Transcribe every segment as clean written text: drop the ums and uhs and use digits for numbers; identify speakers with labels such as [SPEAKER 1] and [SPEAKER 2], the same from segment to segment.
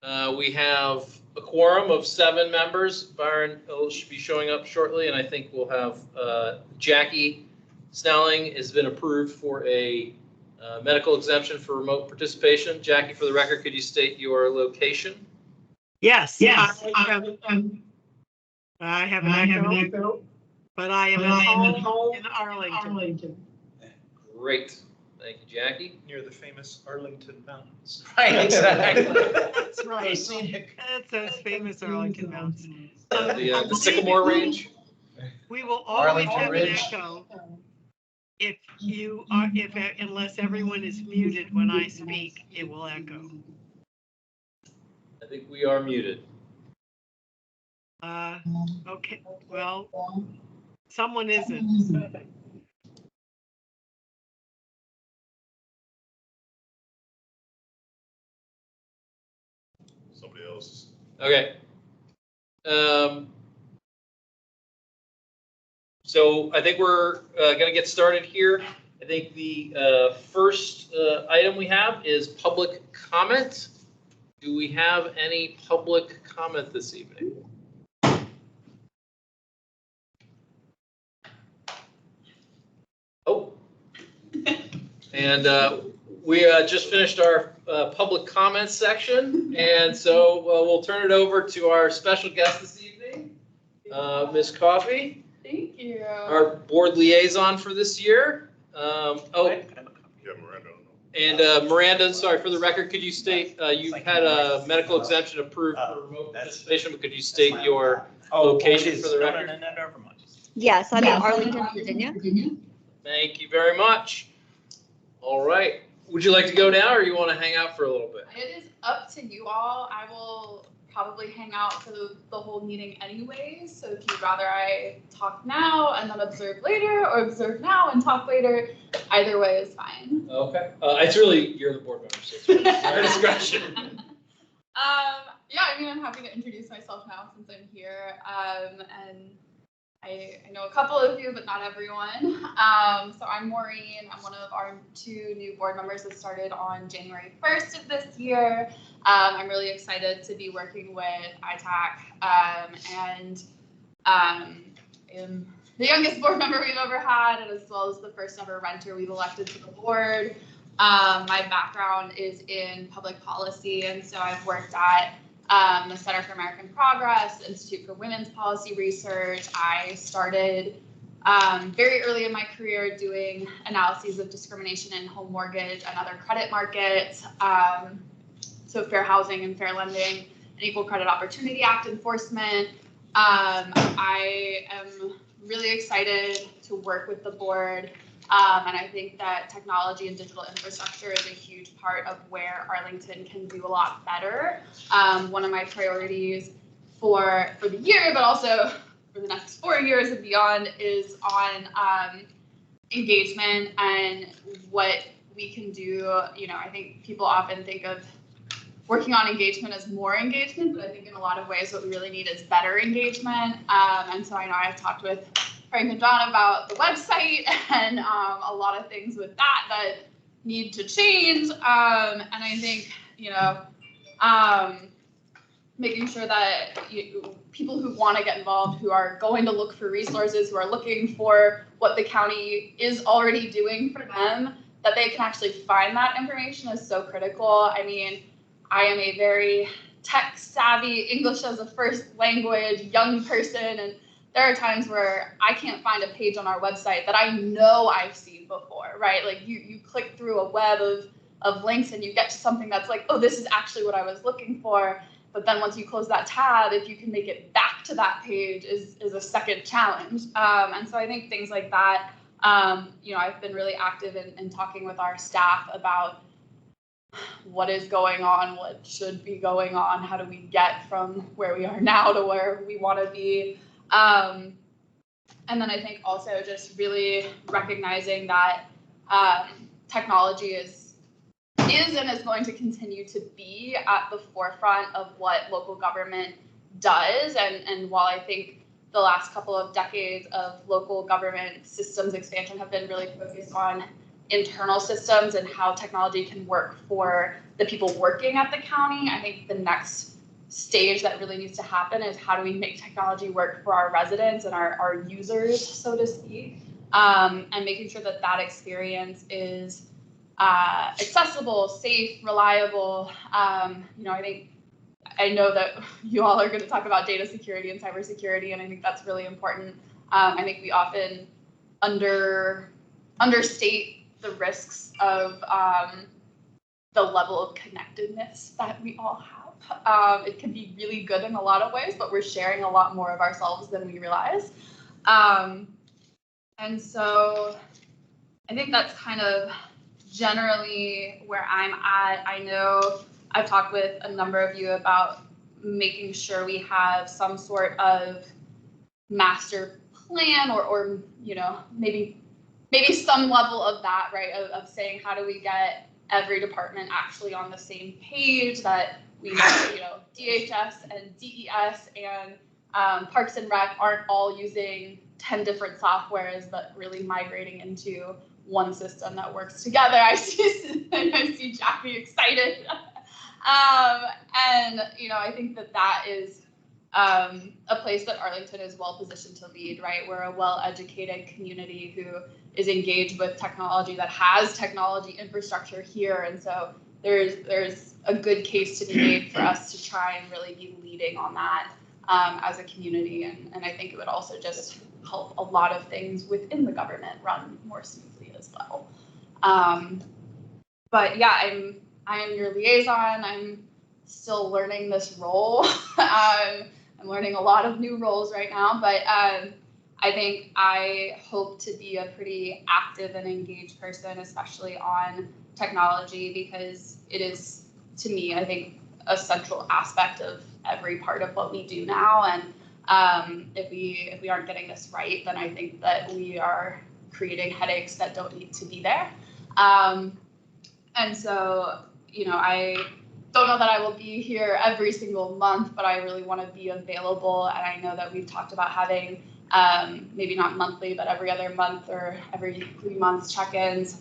[SPEAKER 1] We have a quorum of 7 members. Byron should be showing up shortly, and I think we'll have Jackie Snelling has been approved for a medical exemption for remote participation. Jackie, for the record, could you state your location?
[SPEAKER 2] Yes.
[SPEAKER 3] Yes.
[SPEAKER 2] I have an echo, but I am at home in Arlington.
[SPEAKER 1] Great. Thank you, Jackie.
[SPEAKER 4] Near the famous Arlington Mountains.
[SPEAKER 1] Right, exactly.
[SPEAKER 2] That's right. That's those famous Arlington Mountains.
[SPEAKER 1] The Sycamore Range.
[SPEAKER 2] We will always
[SPEAKER 3] Arlington
[SPEAKER 2] have an
[SPEAKER 3] Ridge.
[SPEAKER 2] echo if you are, unless everyone is muted when I speak, it will echo.
[SPEAKER 1] I think we are muted.
[SPEAKER 2] Okay, well, someone isn't.
[SPEAKER 4] Somebody else.
[SPEAKER 1] Okay. So I think we're going to get started here. I think the first item we have is public comment. Do we have any public comment this evening? Oh. And we just finished our public comments section, and so we'll turn it over to our special guest this evening, Ms. Coffey.
[SPEAKER 5] Thank you.
[SPEAKER 1] Our board liaison for this year.
[SPEAKER 4] Yeah, Miranda.
[SPEAKER 1] And Miranda, sorry, for the record, could you state, you've had a medical exemption approved for remote participation, but could you state your location for the record?
[SPEAKER 6] Yes, I'm in Arlington, Virginia.
[SPEAKER 1] Thank you very much. All right. Would you like to go now, or you want to hang out for a little bit?
[SPEAKER 5] It is up to you all. I will probably hang out for the whole meeting anyways. So if you'd rather I talk now and then observe later, or observe now and talk later, either way is fine.
[SPEAKER 1] Okay. It's really, you're the board member, so it's your discretion.
[SPEAKER 5] Yeah, I mean, I'm happy to introduce myself now since I'm here. And I know a couple of you, but not everyone. So I'm Maureen. I'm one of our 2 new board members that started on January 1st of this year. I'm really excited to be working with ITAC, and am the youngest board member we've ever had, and as well as the first ever renter we've elected to the board. My background is in public policy, and so I've worked at the Center for American Progress, Institute for Women's Policy Research. I started very early in my career doing analyses of discrimination in home mortgage and other credit markets, so fair housing and fair lending and Equal Credit Opportunity Act enforcement. I am really excited to work with the board, and I think that technology and digital infrastructure is a huge part of where Arlington can do a lot better. One of my priorities for the year, but also for the next 4 years and beyond, is on engagement and what we can do. You know, I think people often think of working on engagement as more engagement, but I think in a lot of ways what we really need is better engagement. And so I know I've talked with Frank and John about the website and a lot of things with that need to change. And I think, you know, making sure that people who want to get involved, who are going to look for resources, who are looking for what the county is already doing for them, that they can actually find that information is so critical. I mean, I am a very tech savvy, English as a first language young person, and there are times where I can't find a page on our website that I know I've seen before, right? Like you click through a web of links and you get to something that's like, oh, this is actually what I was looking for. But then once you close that tab, if you can make it back to that page is a second challenge. And so I think things like that, you know, I've been really active in talking with our staff about what is going on, what should be going on, how do we get from where we are now to where we want to be. And then I think also just really recognizing that technology is and is going to continue to be at the forefront of what local government does. And while I think the last couple of decades of local government systems expansion have been really focused on internal systems and how technology can work for the people working at the county. I think the next stage that really needs to happen is how do we make technology work for our residents and our users, so to speak, and making sure that that experience is accessible, safe, reliable. I know that you all are going to talk about data security and cybersecurity, and I think that's really important. I think we often understate the risks of the level of connectedness that we all have. It can be really good in a lot of ways, but we're sharing a lot more of ourselves than we realize. And so I think that's kind of generally where I'm at. I know I've talked with a number of you about making sure we have some sort of master plan or maybe some level of that, right? Of saying how do we get every department actually on the same page, that we know, DHS and DES and Parks and Rec aren't all using 10 different softwares, but really migrating into one system that works together. I see Jackie excited. And I think that is a place that Arlington is well positioned to lead, right? We're a well-educated community who is engaged with technology, that has technology infrastructure here. And so there's a good case to be made for us to try and really be leading on that as a community. And I think it would also just help a lot of things within the government run more smoothly as well. But yeah, I am your liaison. I'm still learning this role. I'm learning a lot of new roles right now, but I think I hope to be a pretty active and engaged person, especially on technology, because it is, to me, I think, a central aspect of every part of what we do now. And if we aren't getting this right, then I think that we are creating headaches that don't need to be there. And so, I don't know that I will be here every single month, but I really want to be available. And I know that we've talked about having maybe not monthly, but every other month or every 3 months check-ins.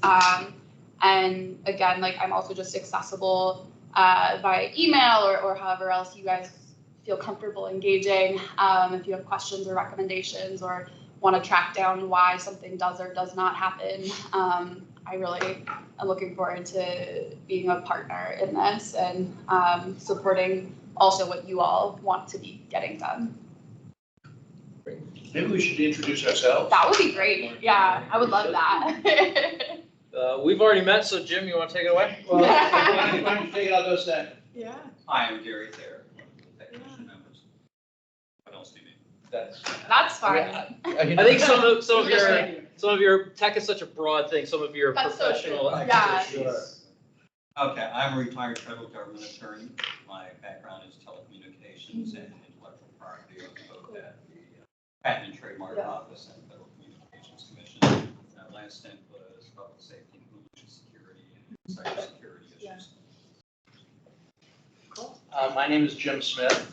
[SPEAKER 5] And again, I'm also just accessible via email or however else you guys feel comfortable engaging. If you have questions or recommendations or want to track down why something does or does not happen, I really am looking forward to being a partner in this and supporting also what you all want to be getting done.
[SPEAKER 3] Maybe we should introduce ourselves.
[SPEAKER 5] That would be great. Yeah, I would love that.
[SPEAKER 1] We've already met, so Jim, you want to take it away?
[SPEAKER 3] Well, why don't you take it out those then?
[SPEAKER 2] Yeah.
[SPEAKER 7] Hi, I'm Gary Thayer, one of the technician members. What else do you need?
[SPEAKER 5] That's fine.
[SPEAKER 1] I think some of your tech is such a broad thing. Some of your
[SPEAKER 5] That's so
[SPEAKER 1] professional
[SPEAKER 5] true. Yeah.
[SPEAKER 1] expertise.
[SPEAKER 7] Okay, I'm a retired federal government attorney. My background is telecommunications and intellectual property. I both at the Patent and Trademark Office and Federal Communications Commission. That last stint was public safety, information security, and cybersecurity issues.
[SPEAKER 5] Cool.
[SPEAKER 3] My name is Jim Smith,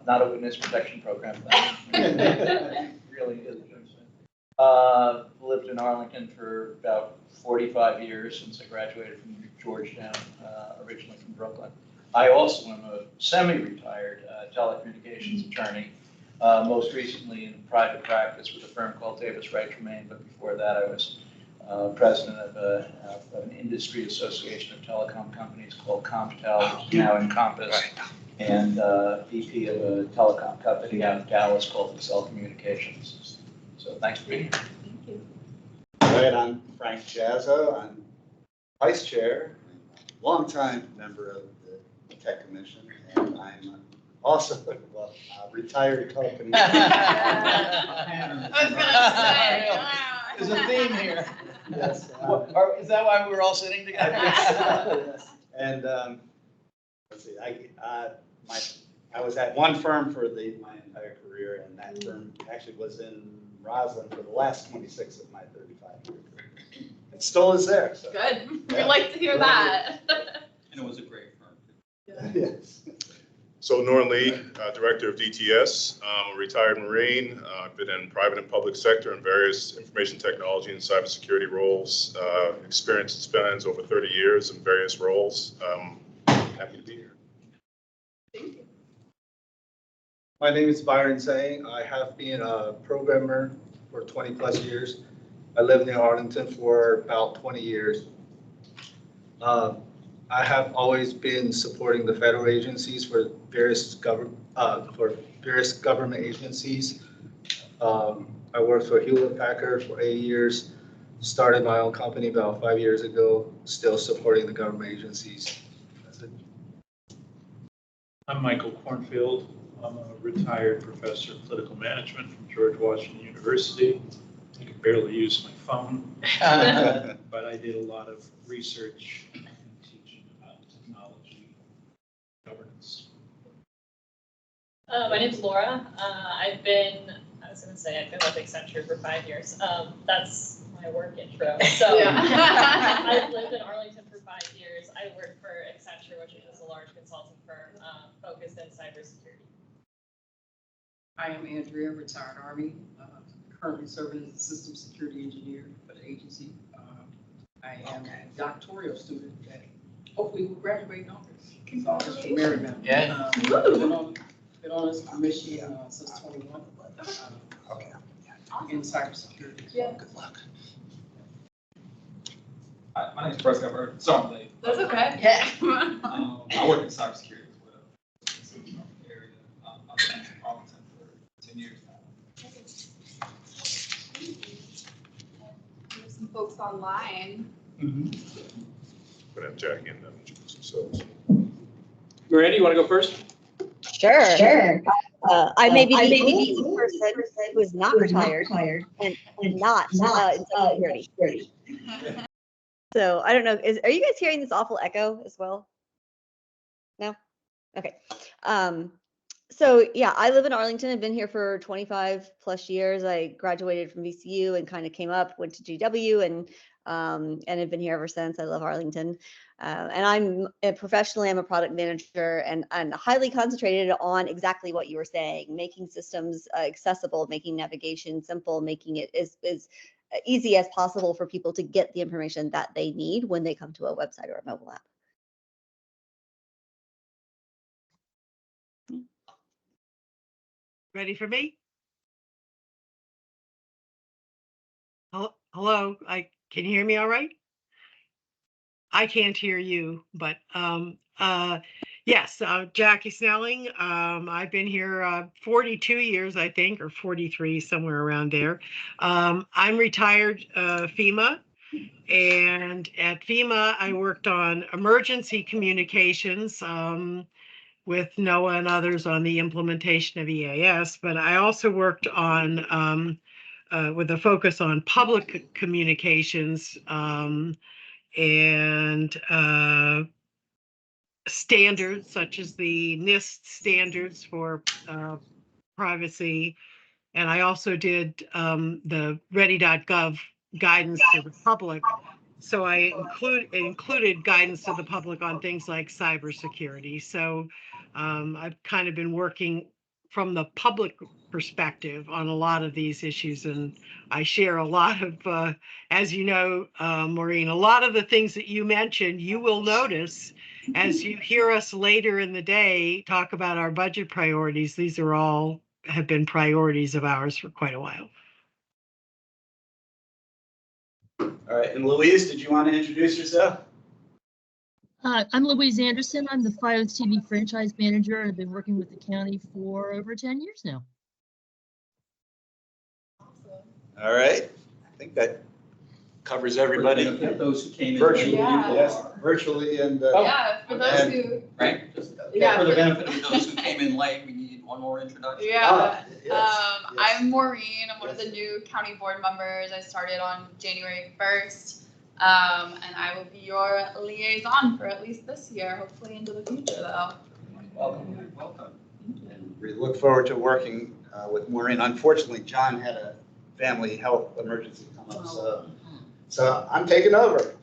[SPEAKER 3] not a witness protection program. Really is Jim Smith. Lived in Arlington for about 45 years since I graduated from Georgetown, originally from Brooklyn. I also am a semi-retired telecommunications attorney, most recently in private practice with a firm called Davis Wright Tremaine, but before that I was president of an industry association of telecom companies called CompTel, which is now Encompass, and VP of a telecom company out of Dallas called Excel Communications. So thanks for being here.
[SPEAKER 5] Thank you.
[SPEAKER 8] All right, I'm Frank Jazzo. I'm vice chair, longtime member of the Tech Commission, and I'm also a retired telecommunications.
[SPEAKER 5] I was gonna say, wow.
[SPEAKER 3] There's a theme here.
[SPEAKER 8] Yes.
[SPEAKER 3] Is that why we're all sitting together?
[SPEAKER 8] Yes. And let's see, I was at one firm for my entire career, and that firm actually was in Roslyn for the last 26 of my 35-year career. It still is there. So.
[SPEAKER 5] Good. We like to hear that.
[SPEAKER 7] And it was a great firm.
[SPEAKER 8] Yes.
[SPEAKER 4] So Norrin Lee, Director of DTS. I'm a retired Marine. I've been in private and public sector in various information technology and cybersecurity roles. Experience spans over 30 years in various roles. Happy to be here.
[SPEAKER 5] Thank you.
[SPEAKER 9] My name is Byron Tseng. I have been a programmer for 20 plus years. I lived in Arlington for about 20 years. I have always been supporting the federal agencies for various government agencies. I worked for Hewlett Packard for 8 years, started my own company about 5 years ago, still supporting the government agencies. That's it.
[SPEAKER 10] I'm Michael Cornfield. I'm a retired professor of political management from George Washington University. I can barely use my phone, but I did a lot of research and teaching about technology governance.
[SPEAKER 11] My name's Laura. I've been with Accenture for 5 years. That's my work intro. So
[SPEAKER 5] Yeah.
[SPEAKER 11] I've lived in Arlington for 5 years. I work for Accenture, which is a large consulting firm focused in cybersecurity.
[SPEAKER 12] I am Andrea, retired Army, currently serving as a system security engineer for the agency. I am a doctoral student that hopefully will graduate in August. August from Maryland.
[SPEAKER 3] Yeah.
[SPEAKER 12] Been on this commission since 21 in cybersecurity.
[SPEAKER 5] Yeah.
[SPEAKER 12] Good luck.
[SPEAKER 13] Hi, my name is Prescott Bird. Sorry I'm late.
[SPEAKER 5] That's okay.
[SPEAKER 12] Yeah.
[SPEAKER 13] I work in cybersecurity as well. Area. I've been in Arlington for 10 years now.
[SPEAKER 5] There's some folks online.
[SPEAKER 4] But have Jackie and them introduce themselves.
[SPEAKER 1] Miranda, you want to go first?
[SPEAKER 6] Sure. I may be the only person who is not retired and not in cybersecurity. So I don't know. Are you guys hearing this awful echo as well? No? Okay. So yeah, I live in Arlington. I've been here for 25 plus years. I graduated from VCU and kind of came up, went to GW and have been here ever since. I love Arlington. And professionally, I'm a product manager and highly concentrated on exactly what you were saying, making systems accessible, making navigation simple, making it as easy as possible for people to get the information that they need when they come to a website or a mobile app.
[SPEAKER 2] Ready for me? Hello, can you hear me all right? I can't hear you, but yes, Jackie Snelling. I've been here 42 years, I think, or 43, somewhere around there. I'm retired FEMA, and at FEMA, I worked on emergency communications with NOAA and others on the implementation of EAS, but I also worked on with a focus on public communications and standards such as the NIST standards for privacy. And I also did the ready.gov guidance to the public. So I included guidance to the public on things like cybersecurity. So I've kind of been working from the public perspective on a lot of these issues. And I share a lot of, as you know, Maureen, a lot of the things that you mentioned, you will notice as you hear us later in the day talk about our budget priorities. These are all have been priorities of ours for quite a while.
[SPEAKER 8] All right, and Louise, did you want to introduce yourself?
[SPEAKER 14] I'm Louise Anderson. I'm the FiOS TV franchise manager. I've been working with the county for over 10 years now.
[SPEAKER 8] All right, I think that covers everybody.
[SPEAKER 7] Those who came in.
[SPEAKER 8] Virtually,
[SPEAKER 5] Yeah.
[SPEAKER 8] yes, virtually and.
[SPEAKER 5] Yeah, for those who,
[SPEAKER 7] Right? Just
[SPEAKER 5] Yeah,
[SPEAKER 7] for the
[SPEAKER 5] for-
[SPEAKER 7] benefit of those who came in late, we need one more introduction.
[SPEAKER 5] yeah.
[SPEAKER 8] Yes.
[SPEAKER 5] I'm Maureen. I'm one of the new county board members. I started on January 1st. And I will be your liaison for at least this year, hopefully into the future though.
[SPEAKER 8] Welcome, welcome. And we look forward to working with Maureen. Unfortunately, John had a family health emergency come up, so I'm taking over.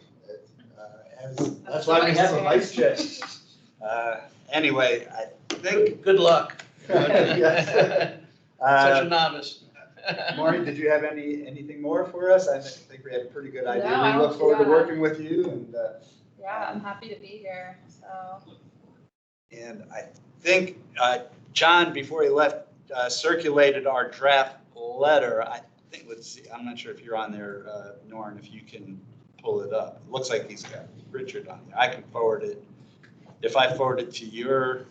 [SPEAKER 8] That's why we have a vice chair. Anyway, think.
[SPEAKER 3] Good luck.
[SPEAKER 8] Yes.
[SPEAKER 3] Such a novice.
[SPEAKER 8] Maureen, did you have anything more for us? I think we have a pretty good idea.
[SPEAKER 5] No, I
[SPEAKER 8] We look
[SPEAKER 5] don't-
[SPEAKER 8] forward to
[SPEAKER 5] yeah.
[SPEAKER 8] working with you
[SPEAKER 5] Yeah, I'm happy to be here, so.
[SPEAKER 8] and I think John, before he left, circulated our draft letter. I think, let's see, I'm not sure if you're on there, Norm, if you can pull it up. It looks like he's got Richard on there. I can forward it. If I forward it to your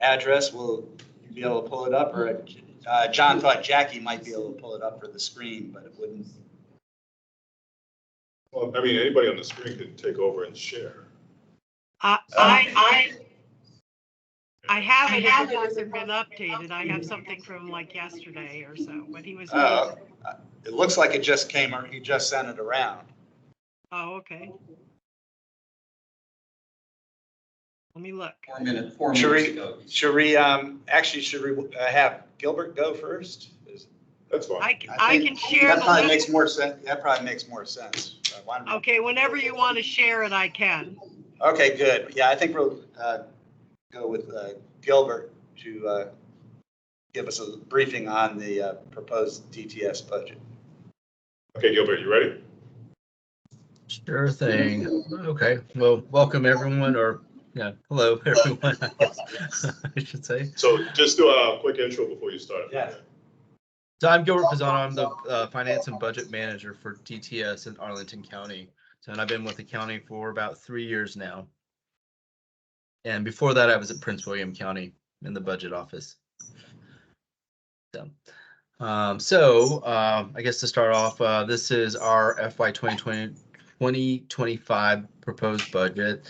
[SPEAKER 8] address, will you be able to pull it up? Or John thought Jackie might be able to pull it up for the screen, but it wouldn't.
[SPEAKER 4] Well, I mean, anybody on the screen could take over and share.
[SPEAKER 2] I have it, it hasn't been updated. I have something from like yesterday or so, but he was.
[SPEAKER 8] It looks like it just came, or he just sent it around.
[SPEAKER 2] Oh, okay. Let me look.
[SPEAKER 7] 4 minutes, 4
[SPEAKER 8] Should
[SPEAKER 7] minutes
[SPEAKER 8] we,
[SPEAKER 7] ago.
[SPEAKER 8] should we have Gilbert go first?
[SPEAKER 4] That's fine.
[SPEAKER 2] I can share
[SPEAKER 8] That
[SPEAKER 2] the
[SPEAKER 8] probably
[SPEAKER 2] list.
[SPEAKER 8] makes more sense. That probably makes more sense. Why don't we-
[SPEAKER 2] Okay, whenever you want to share it, I can.
[SPEAKER 8] Okay, good. Yeah, I think we'll go with Gilbert to give us a briefing on the proposed DTS budget.
[SPEAKER 4] Okay, Gilbert, you ready?
[SPEAKER 15] Sure thing. Okay, well, welcome everyone, or yeah, hello everyone, I guess I should say.
[SPEAKER 4] So just do a quick intro before you start.
[SPEAKER 8] Yes.
[SPEAKER 15] So I'm Gilbert Pisano. I'm the finance and budget manager for DTS in Arlington County. So, and I've been with the county for about 3 years now. And before that, I was at Prince William County in the budget office. So, I guess to start off, this is our FY 2025 proposed budget.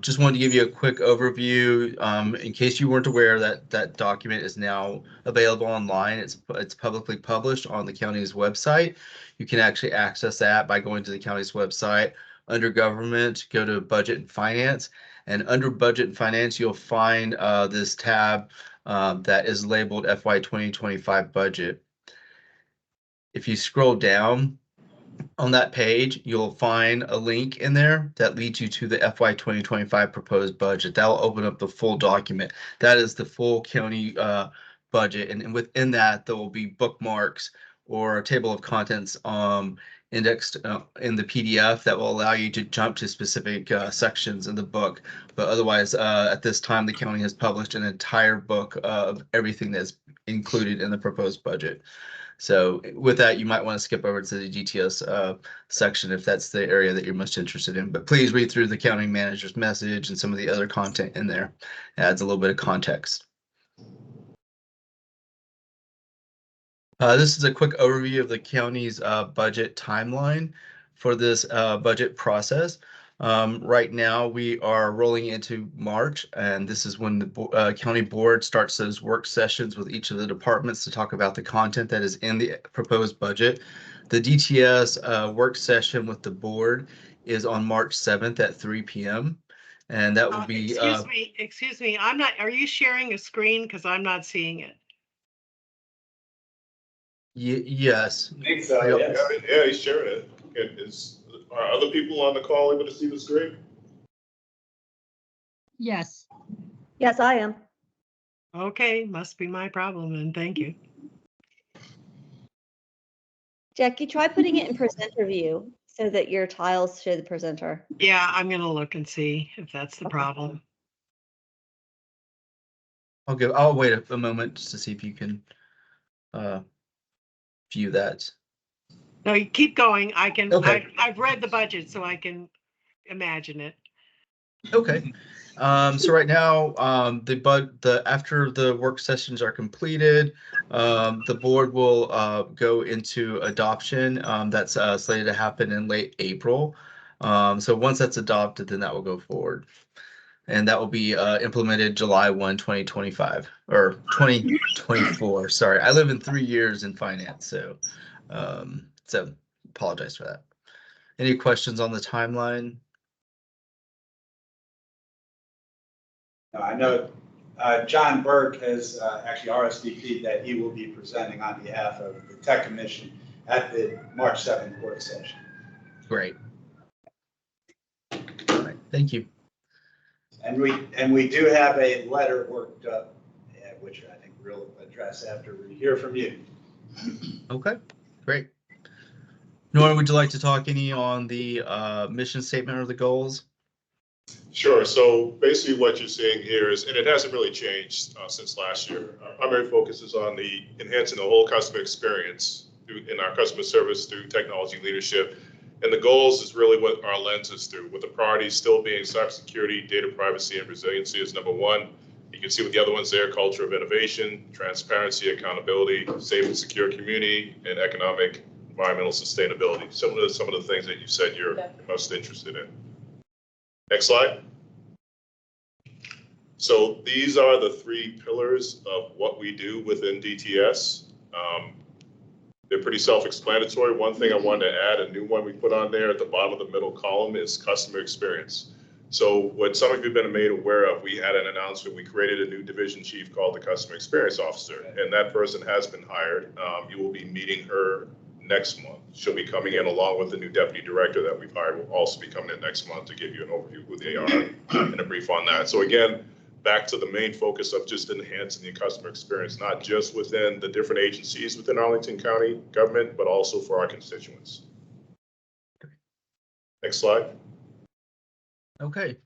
[SPEAKER 15] Just wanted to give you a quick overview in case you weren't aware that that document is now available online. It's publicly published on the county's website. You can actually access that by going to the county's website. Under government, go to budget and finance, and under budget and finance, you'll find this tab that is labeled FY 2025 budget. If you scroll down on that page, you'll find a link in there that leads you to the FY 2025 proposed budget. That will open up the full document. That is the full county budget, and within that, there will be bookmarks or a table of contents indexed in the PDF that will allow you to jump to specific sections in the book. But otherwise, at this time, the county has published an entire book of everything that's included in the proposed budget. So with that, you might want to skip over to the DTS section if that's the area that you're most interested in. But please read through the county manager's message and some of the other content in there. It adds a little bit of context. This is a quick overview of the county's budget timeline for this budget process. Right now, we are rolling into March, and this is when the county board starts those work sessions with each of the departments to talk about the content that is in the proposed budget. The DTS work session with the board is on March 7th at 3 p.m. And that will be.
[SPEAKER 2] Excuse me. I'm not. Are you sharing a screen? Because I'm not seeing it.
[SPEAKER 15] Yes.
[SPEAKER 8] I think so,
[SPEAKER 4] Yeah, yeah, he's sharing it. Are other people on the call able to see the screen?
[SPEAKER 14] Yes.
[SPEAKER 6] Yes, I am.
[SPEAKER 2] Okay, must be my problem, and thank you.
[SPEAKER 6] Jackie, try putting it in presenter view so that your tiles show the presenter.
[SPEAKER 2] Yeah, I'm gonna look and see if that's the problem.
[SPEAKER 15] I'll wait a moment just to see if you can view that.
[SPEAKER 2] No, you keep going. I can.
[SPEAKER 15] Okay.
[SPEAKER 2] I've read the budget, so I can imagine it.
[SPEAKER 15] Okay. So right now, after the work sessions are completed, the board will go into adoption. That's slated to happen in late April. So once that's adopted, then that will go forward. And that will be implemented July 1, 2025 or 2024. Sorry, I live in 3 years in finance, so apologize for that. Any questions on the timeline?
[SPEAKER 8] I know John Burke has actually RSVP'd that he will be presenting on behalf of the Tech Commission at the March 7th work session.
[SPEAKER 15] Great. All right, thank you.
[SPEAKER 8] And we do have a letter worked up, which I think we'll address after we hear from you.
[SPEAKER 15] Okay, great. Nora, would you like to talk any on the mission statement or the goals?
[SPEAKER 4] Sure. So basically what you're seeing here is, and it hasn't really changed since last year. Our primary focus is on the enhancing the whole customer experience in our customer service through technology leadership. And the goals is really what our lens is through, with the priorities still being cybersecurity, data privacy, and resiliency is number one. You can see with the other ones there, culture of innovation, transparency, accountability, safe and secure community, and economic, environmental sustainability. Some of the things that you said you're most interested in. Next slide. So these are the three pillars of what we do within DTS. They're pretty self-explanatory. One thing I wanted to add, a new one we put on there at the bottom of the middle column, is customer experience. So what some of you have been made aware of, we had an announcement, we created a new division chief called the Customer Experience Officer, and that person has been hired. You will be meeting her next month. She'll be coming in along with the new deputy director that we've hired, will also be coming in next month to give you an overview of who they are and a brief on that. So again, back to the main focus of just enhancing the customer experience, not just within the different agencies within Arlington County government, but also for our constituents. Next slide.
[SPEAKER 15] Okay.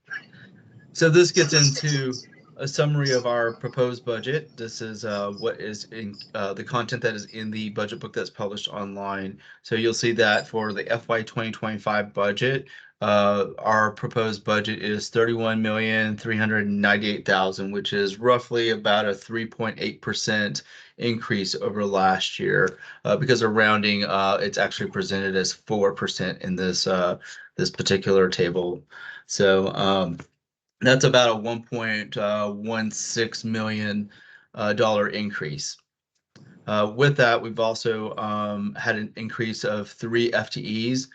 [SPEAKER 15] So this gets into a summary of our proposed budget. This is what is in the content that is in the budget book that's published online. So you'll see that for the FY 2025 budget, our proposed budget is $31,398,000, which is roughly about a 3.8% increase over last year. Because of rounding, it's actually presented as 4% in this this particular table. So that's about a $1.16 million increase. With that, we've also had an increase of 3 FTEs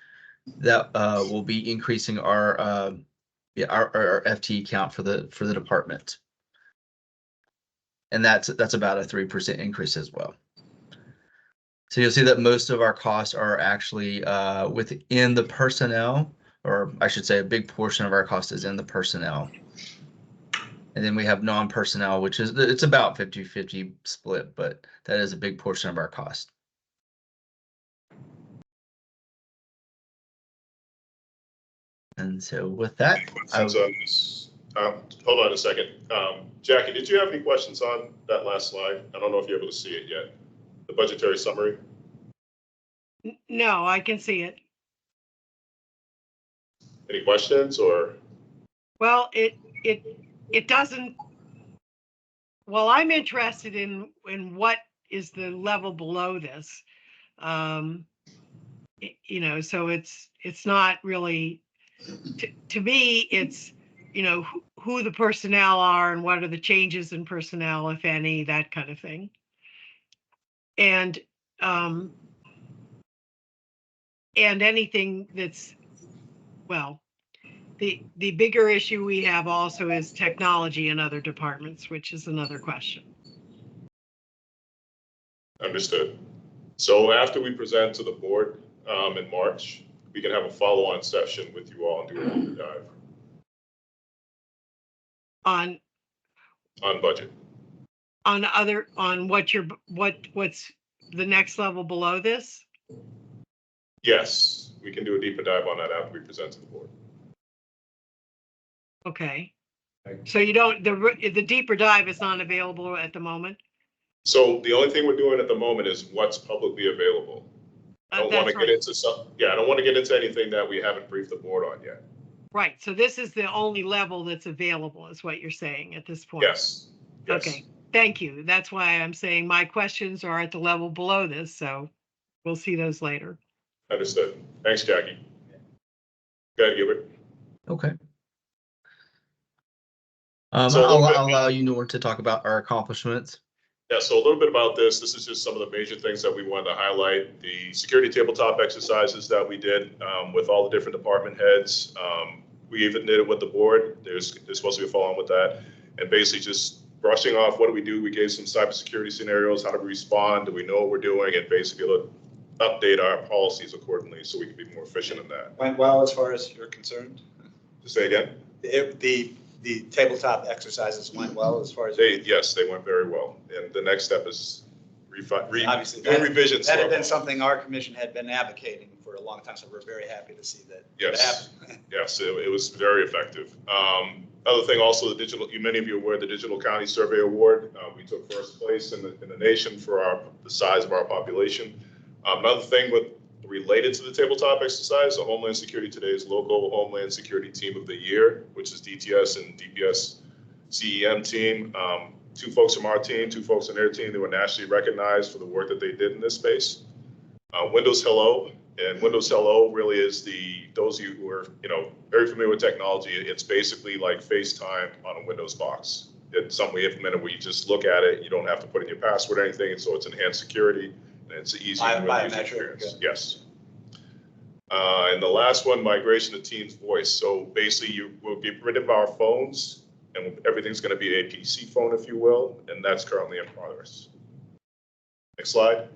[SPEAKER 15] that will be increasing our FTE count for the department, and that's about a 3% increase as well. So you'll see that most of our costs are actually within the personnel, or I should say a big portion of our cost is in the personnel. And then we have non-personnel, which is, it's about 50-50 split, but that is a big portion of our cost. And so with that,
[SPEAKER 4] hold on a second. Jackie, did you have any questions on that last slide? I don't know if you're able to see it yet. The budgetary summary?
[SPEAKER 2] No, I can see it.
[SPEAKER 4] Any questions or?
[SPEAKER 2] Well, it doesn't, well, I'm interested in what is the level below this. You know, so it's not really, to me, it's, you know, who the personnel are and what are the changes in personnel, if any, that kind of thing. And anything that's, well, the bigger issue we have also is technology in other departments, which is another question.
[SPEAKER 4] Understood. So after we present to the board in March, we can have a follow-on session with you all and do a deep dive.
[SPEAKER 2] On
[SPEAKER 4] budget.
[SPEAKER 2] On what's the next level below this?
[SPEAKER 4] Yes, we can do a deeper dive on that after we present to the board.
[SPEAKER 2] Okay. So you don't, the deeper dive is not available at the moment?
[SPEAKER 4] So the only thing we're doing at the moment is what's publicly available. I don't want to get into I don't want to get into anything that we haven't briefed the board on yet.
[SPEAKER 2] Right. So this is the only level that's available, is what you're saying at this point?
[SPEAKER 4] Yes.
[SPEAKER 2] Okay. Thank you. That's why I'm saying my questions are at the level below this, so we'll see those later.
[SPEAKER 4] Understood. Thanks, Jackie. Go ahead, Gilbert.
[SPEAKER 15] Okay. I'll allow you, Nora, to talk about our accomplishments.
[SPEAKER 4] Yeah, so a little bit about this. This is just some of the major things that we wanted to highlight. The security tabletop exercises that we did with all the different department heads. We even did it with the board. There's supposed to be a follow-on with that. And basically just brushing off, what do we do? We gave some cybersecurity scenarios. How do we respond? Do we know what we're doing? And basically update our policies accordingly so we can be more efficient in that.
[SPEAKER 8] Went well as far as you're concerned?
[SPEAKER 4] Say again?
[SPEAKER 8] The the tabletop exercises went well as far as?
[SPEAKER 4] Yes, they went very well. And the next step is
[SPEAKER 8] Obviously,
[SPEAKER 4] doing revisions.
[SPEAKER 8] That
[SPEAKER 4] to
[SPEAKER 8] had
[SPEAKER 4] our
[SPEAKER 8] been
[SPEAKER 4] model.
[SPEAKER 8] something our commission had been advocating for a long time, so we're very happy to see that.
[SPEAKER 4] Yes, yes, it was very effective. Other thing also, the digital, many of you are aware, the Digital County Survey Award, we took first place in the nation for the size of our population. Another thing related to the tabletop exercise, the Homeland Security Today's Local Homeland Security Team of the Year, which is DTS and DPS CEM team. 2 folks from our team, 2 folks on their team, they were nationally recognized for the work that they did in this space. Windows Hello, and Windows Hello really is those of you who are, very familiar with technology, it's basically like FaceTime on a Windows box. It's something we implemented where you just look at it, you don't have to put in your password or anything, and so it's enhanced security, and it's an easy user experience. Yes. And the last one, migration to Teams Voice. So basically, you will get rid of our phones, and everything's going to be a PC phone, if you will, and that's currently in progress. Next slide.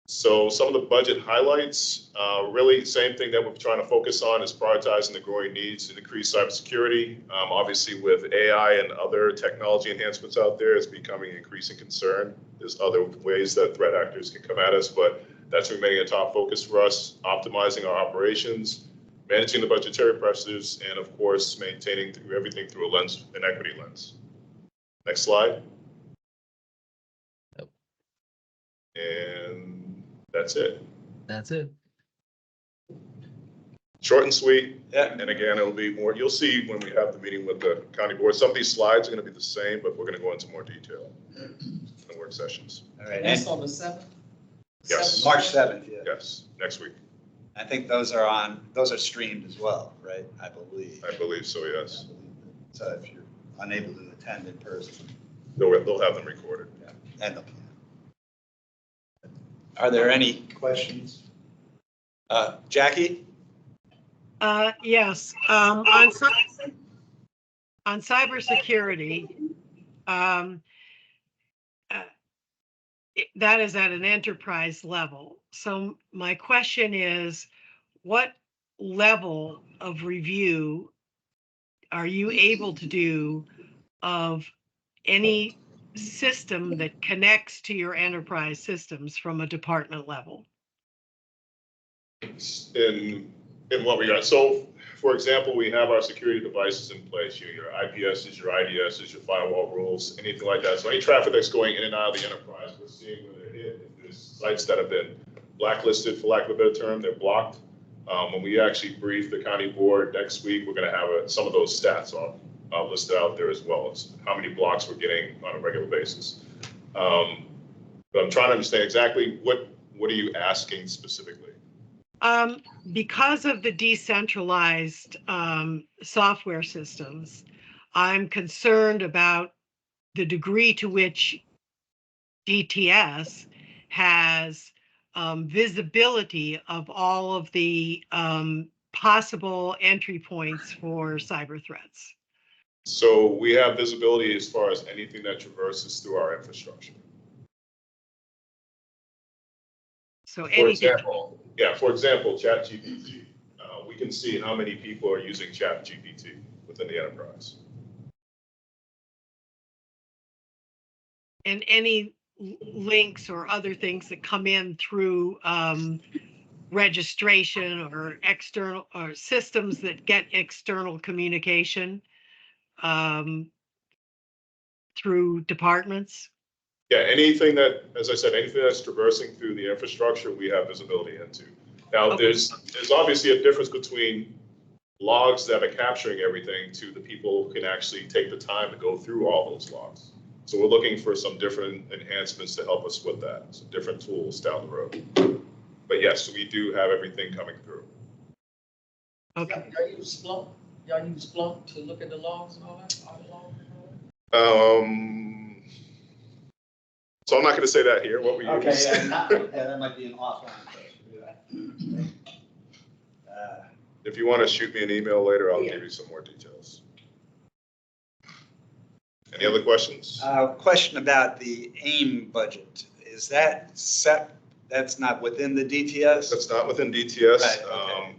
[SPEAKER 4] So some of the budget highlights, really same thing that we're trying to focus on is prioritizing the growing needs to increase cybersecurity. Obviously, with AI and other technology enhancements out there, it's becoming an increasing concern. There's other ways that threat actors can come at us, but that's remaining a top focus for us, optimizing our operations, managing the budgetary pressures, and of course, maintaining everything through an equity lens. Next slide.
[SPEAKER 15] Yep.
[SPEAKER 4] And that's it.
[SPEAKER 15] That's it.
[SPEAKER 4] Short and sweet.
[SPEAKER 8] Yeah.
[SPEAKER 4] And again, it'll be more, you'll see when we have the meeting with the county board, some of these slides are going to be the same, but we're going to go into more detail in the work sessions.
[SPEAKER 8] All right.
[SPEAKER 12] And that's on the 7th?
[SPEAKER 4] Yes.
[SPEAKER 8] March 7th, yeah.
[SPEAKER 4] Yes, next week.
[SPEAKER 8] I think those are streamed as well, right? I believe.
[SPEAKER 4] I believe so, yes.
[SPEAKER 8] So if you're unable to attend in person.
[SPEAKER 4] They'll have them recorded.
[SPEAKER 8] Yeah. And are there any questions? Jackie?
[SPEAKER 2] Yes, on cybersecurity, that is at an enterprise level. So my question is, what level of review are you able to do of any system that connects to your enterprise systems from a department level?
[SPEAKER 4] In what we got. So, for example, we have our security devices in place. Your IPSs, your IDSs, your firewall rules, anything like that. So any traffic that's going in and out of the enterprise, we're seeing where they're hit. If there's sites that have been blacklisted, for lack of a better term, they're blocked. When we actually brief the county board next week, we're going to have some of those stats listed out there as well as how many blocks we're getting on a regular basis. But I'm trying to understand exactly what are you asking specifically?
[SPEAKER 2] Because of the decentralized software systems, I'm concerned about the degree to which DTS has visibility of all of the possible entry points for cyber threats.
[SPEAKER 4] So we have visibility as far as anything that traverses through our infrastructure.
[SPEAKER 2] So
[SPEAKER 4] for example, ChatGPT. We can see how many people are using ChatGPT within the enterprise.
[SPEAKER 2] And any links or other things that come in through registration or external or systems that get external communication through departments?
[SPEAKER 4] Yeah, anything that, as I said, anything that's traversing through the infrastructure, we have visibility into. Now,
[SPEAKER 2] Okay.
[SPEAKER 4] there's obviously a difference between logs that are capturing everything to the people who can actually take the time to go through all those logs. So we're looking for some different enhancements to help us with that, some different tools down the road. But yes, we do have everything coming through.
[SPEAKER 2] Okay.
[SPEAKER 12] Y'all use Splunk? Y'all use Splunk to look at the logs and all that?
[SPEAKER 4] So I'm not going to say that here, what we
[SPEAKER 8] Okay,
[SPEAKER 4] use.
[SPEAKER 8] yeah, that might be an offline question.
[SPEAKER 4] If you want to shoot me an email later, I'll give you some more details. Any other questions?
[SPEAKER 8] Question about the AIM budget. Is that set? That's not within the DTS?
[SPEAKER 4] That's not within DTS.
[SPEAKER 8] Right, okay.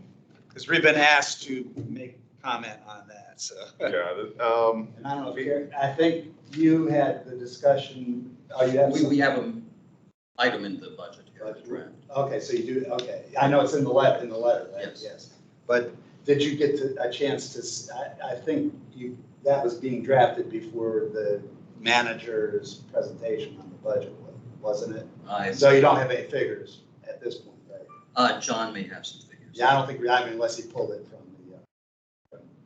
[SPEAKER 8] Because we've been asked to make comment on that, so.
[SPEAKER 4] Yeah,
[SPEAKER 8] And I don't know if you're, I think you had the discussion, oh, you have.
[SPEAKER 7] We have an item in the budget here, the draft.
[SPEAKER 8] Okay, so you do, okay. I know it's in the letter, right?
[SPEAKER 7] Yes.
[SPEAKER 8] But did you get a chance to, I think that was being drafted before the manager's presentation on the budget, wasn't it? So you don't have any figures at this point, right?
[SPEAKER 7] John may have some figures.
[SPEAKER 8] Yeah, I don't think, I mean, unless he pulled it from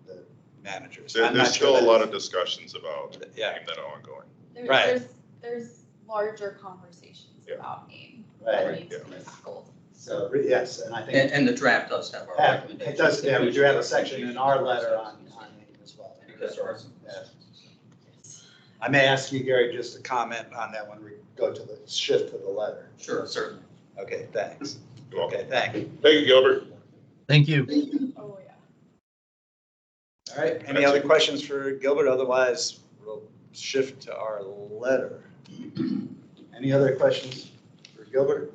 [SPEAKER 8] the managers.
[SPEAKER 4] There's still a lot of discussions about
[SPEAKER 8] Yeah.
[SPEAKER 4] AIM that are ongoing.
[SPEAKER 8] Right.
[SPEAKER 5] There's larger conversations about AIM.
[SPEAKER 8] Right.
[SPEAKER 5] That needs to be tackled.
[SPEAKER 8] So, yes, and I think.
[SPEAKER 7] And the draft does have our recommendations.
[SPEAKER 8] It does, yeah, we do have a section in our letter on AIM as well.
[SPEAKER 7] Because there are some.
[SPEAKER 8] Yes. I may ask you, Gary, just to comment on that when we go to the shift to the letter.
[SPEAKER 7] Sure, certainly.
[SPEAKER 8] Okay, thanks.
[SPEAKER 4] You're welcome.
[SPEAKER 8] Okay, thank you.
[SPEAKER 4] Thank you, Gilbert.
[SPEAKER 15] Thank you.
[SPEAKER 5] Oh, yeah.
[SPEAKER 8] All right, any other questions for Gilbert? Otherwise, we'll shift to our letter. Any other questions for Gilbert?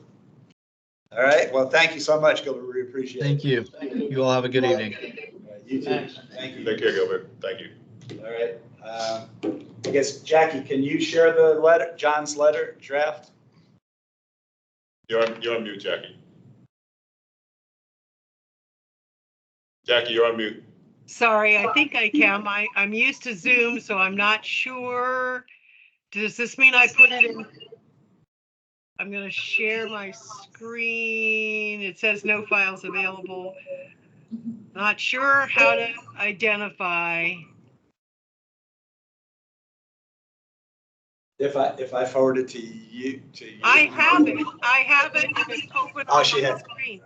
[SPEAKER 8] All right, well, thank you so much, Gilbert. We appreciate it.
[SPEAKER 15] Thank you. You all have a good evening.
[SPEAKER 8] All right, you too. Thank you.
[SPEAKER 4] Take care, Gilbert. Thank you.
[SPEAKER 8] All right. I guess, Jackie, can you share the letter, John's letter draft?
[SPEAKER 4] You're on mute, Jackie. Jackie, you're on mute.
[SPEAKER 2] Sorry, I think I can. I'm used to Zoom, so I'm not sure. Does this mean I put it in? I'm going to share my screen. It says no files available. Not sure how to identify.
[SPEAKER 8] If I forward it to you.
[SPEAKER 2] I have it. And it's open
[SPEAKER 8] Oh,
[SPEAKER 2] on
[SPEAKER 8] she
[SPEAKER 2] my
[SPEAKER 8] has.
[SPEAKER 2] screen.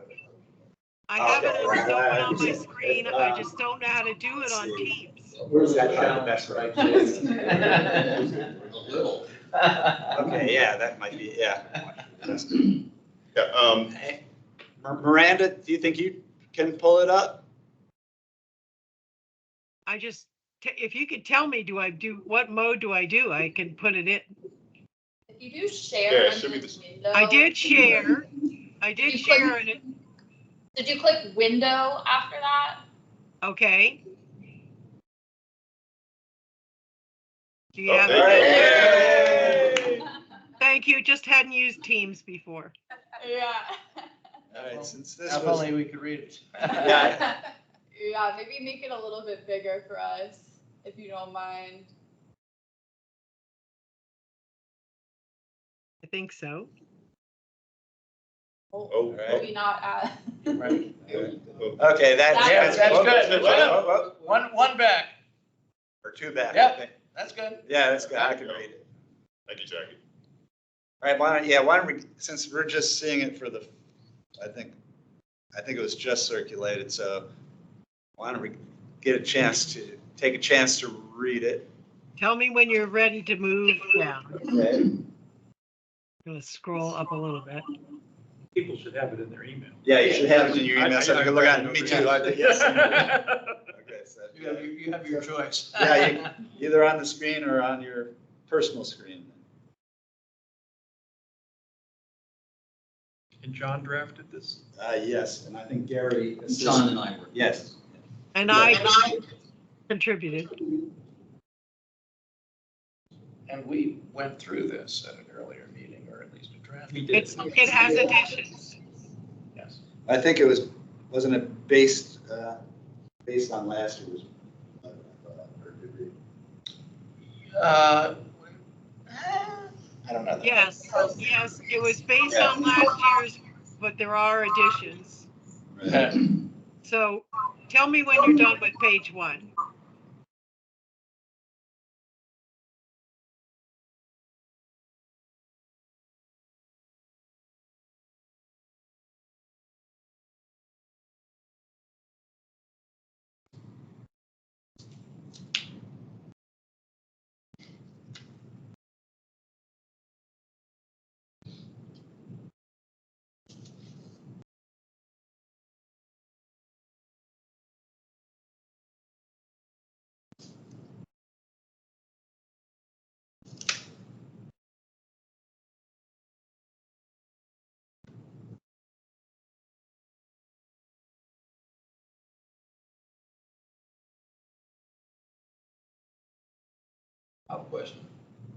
[SPEAKER 2] I have it and it's open on my screen. I just don't know how to do it on Teams.
[SPEAKER 8] Where's that the best right?
[SPEAKER 7] A little.
[SPEAKER 8] Okay, yeah, that might be, yeah.
[SPEAKER 4] Yeah,
[SPEAKER 8] Miranda, do you think you can pull it up?
[SPEAKER 2] If you could tell me, what mode do? I can put it in.
[SPEAKER 5] If you do share.
[SPEAKER 4] Yeah, it should be this.
[SPEAKER 5] Window,
[SPEAKER 2] I did share. It.
[SPEAKER 5] Did you click window after that?
[SPEAKER 2] Okay. Do you
[SPEAKER 4] Oh,
[SPEAKER 2] have
[SPEAKER 4] there
[SPEAKER 2] it? Thank you. Just hadn't used Teams before.
[SPEAKER 5] Yeah.
[SPEAKER 8] All right, since this
[SPEAKER 3] If
[SPEAKER 8] was.
[SPEAKER 3] only we could read it.
[SPEAKER 8] Yeah.
[SPEAKER 5] Yeah, maybe make it a little bit bigger for us, if you don't mind.
[SPEAKER 2] I think so.
[SPEAKER 4] Oh,
[SPEAKER 5] Maybe not as.
[SPEAKER 3] Right.
[SPEAKER 8] Okay, that's.
[SPEAKER 3] Yeah, that's
[SPEAKER 8] oh,
[SPEAKER 3] good.
[SPEAKER 8] oh, oh,
[SPEAKER 3] One back.
[SPEAKER 8] Or two back.
[SPEAKER 3] Yep, that's good.
[SPEAKER 8] Yeah, that's good. I can read it.
[SPEAKER 4] thank you, Jackie.
[SPEAKER 8] All right, why don't we, since we're just seeing it for I think it was just circulated, so why don't we take a chance to read it?
[SPEAKER 2] Tell me when you're ready to move down.
[SPEAKER 8] Okay.
[SPEAKER 2] I'm going to scroll up a little bit.
[SPEAKER 10] People should have it in their email.
[SPEAKER 8] Yeah, you should have it in your email, so you can look at it. Me too. Yes. Okay, so,
[SPEAKER 3] You have your choice.
[SPEAKER 8] yeah, either on the screen or on your personal screen.
[SPEAKER 10] And John drafted this?
[SPEAKER 8] Yes, and I think Gary.
[SPEAKER 7] John and I were.
[SPEAKER 8] Yes.
[SPEAKER 2] And I contributed.
[SPEAKER 3] And we went through this at an earlier meeting, or at least a draft.
[SPEAKER 2] It has additions.
[SPEAKER 3] Yes.
[SPEAKER 8] I think wasn't it based on last year's? Or did we?
[SPEAKER 3] I don't know. That.
[SPEAKER 2] Yes, it was based on last year's, but there are additions.
[SPEAKER 8] Right.
[SPEAKER 2] So tell me when you're done with page 1.
[SPEAKER 13] I have a question.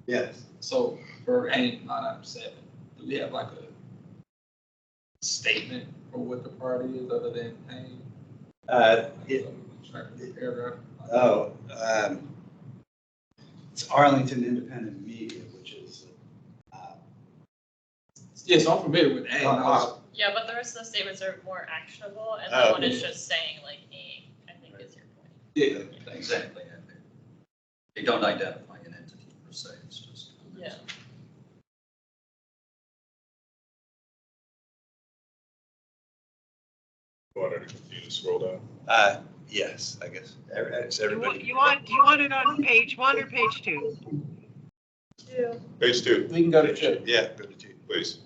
[SPEAKER 8] Yes.
[SPEAKER 13] So for AIM 997, do we have like a statement for what the party is other than AIM? Paragraph?
[SPEAKER 8] Oh, it's Arlington Independent Media, which is,
[SPEAKER 13] Yes, I'm familiar with AIM.
[SPEAKER 11] Yeah, but the rest of the statements are more actionable, and
[SPEAKER 8] Oh,
[SPEAKER 11] the one is
[SPEAKER 13] yeah.
[SPEAKER 11] just saying like aim, I think is your point.
[SPEAKER 13] Yeah,
[SPEAKER 7] Exactly. And they don't identify an entity per se, it's just.
[SPEAKER 11] Yeah.
[SPEAKER 4] Want to continue to scroll down?
[SPEAKER 8] yes, I guess. It's
[SPEAKER 2] You
[SPEAKER 8] everybody.
[SPEAKER 2] want it on page 1 or page 2?
[SPEAKER 4] Page 2,
[SPEAKER 13] We can go to two.
[SPEAKER 8] Yeah, go to 2.
[SPEAKER 4] please.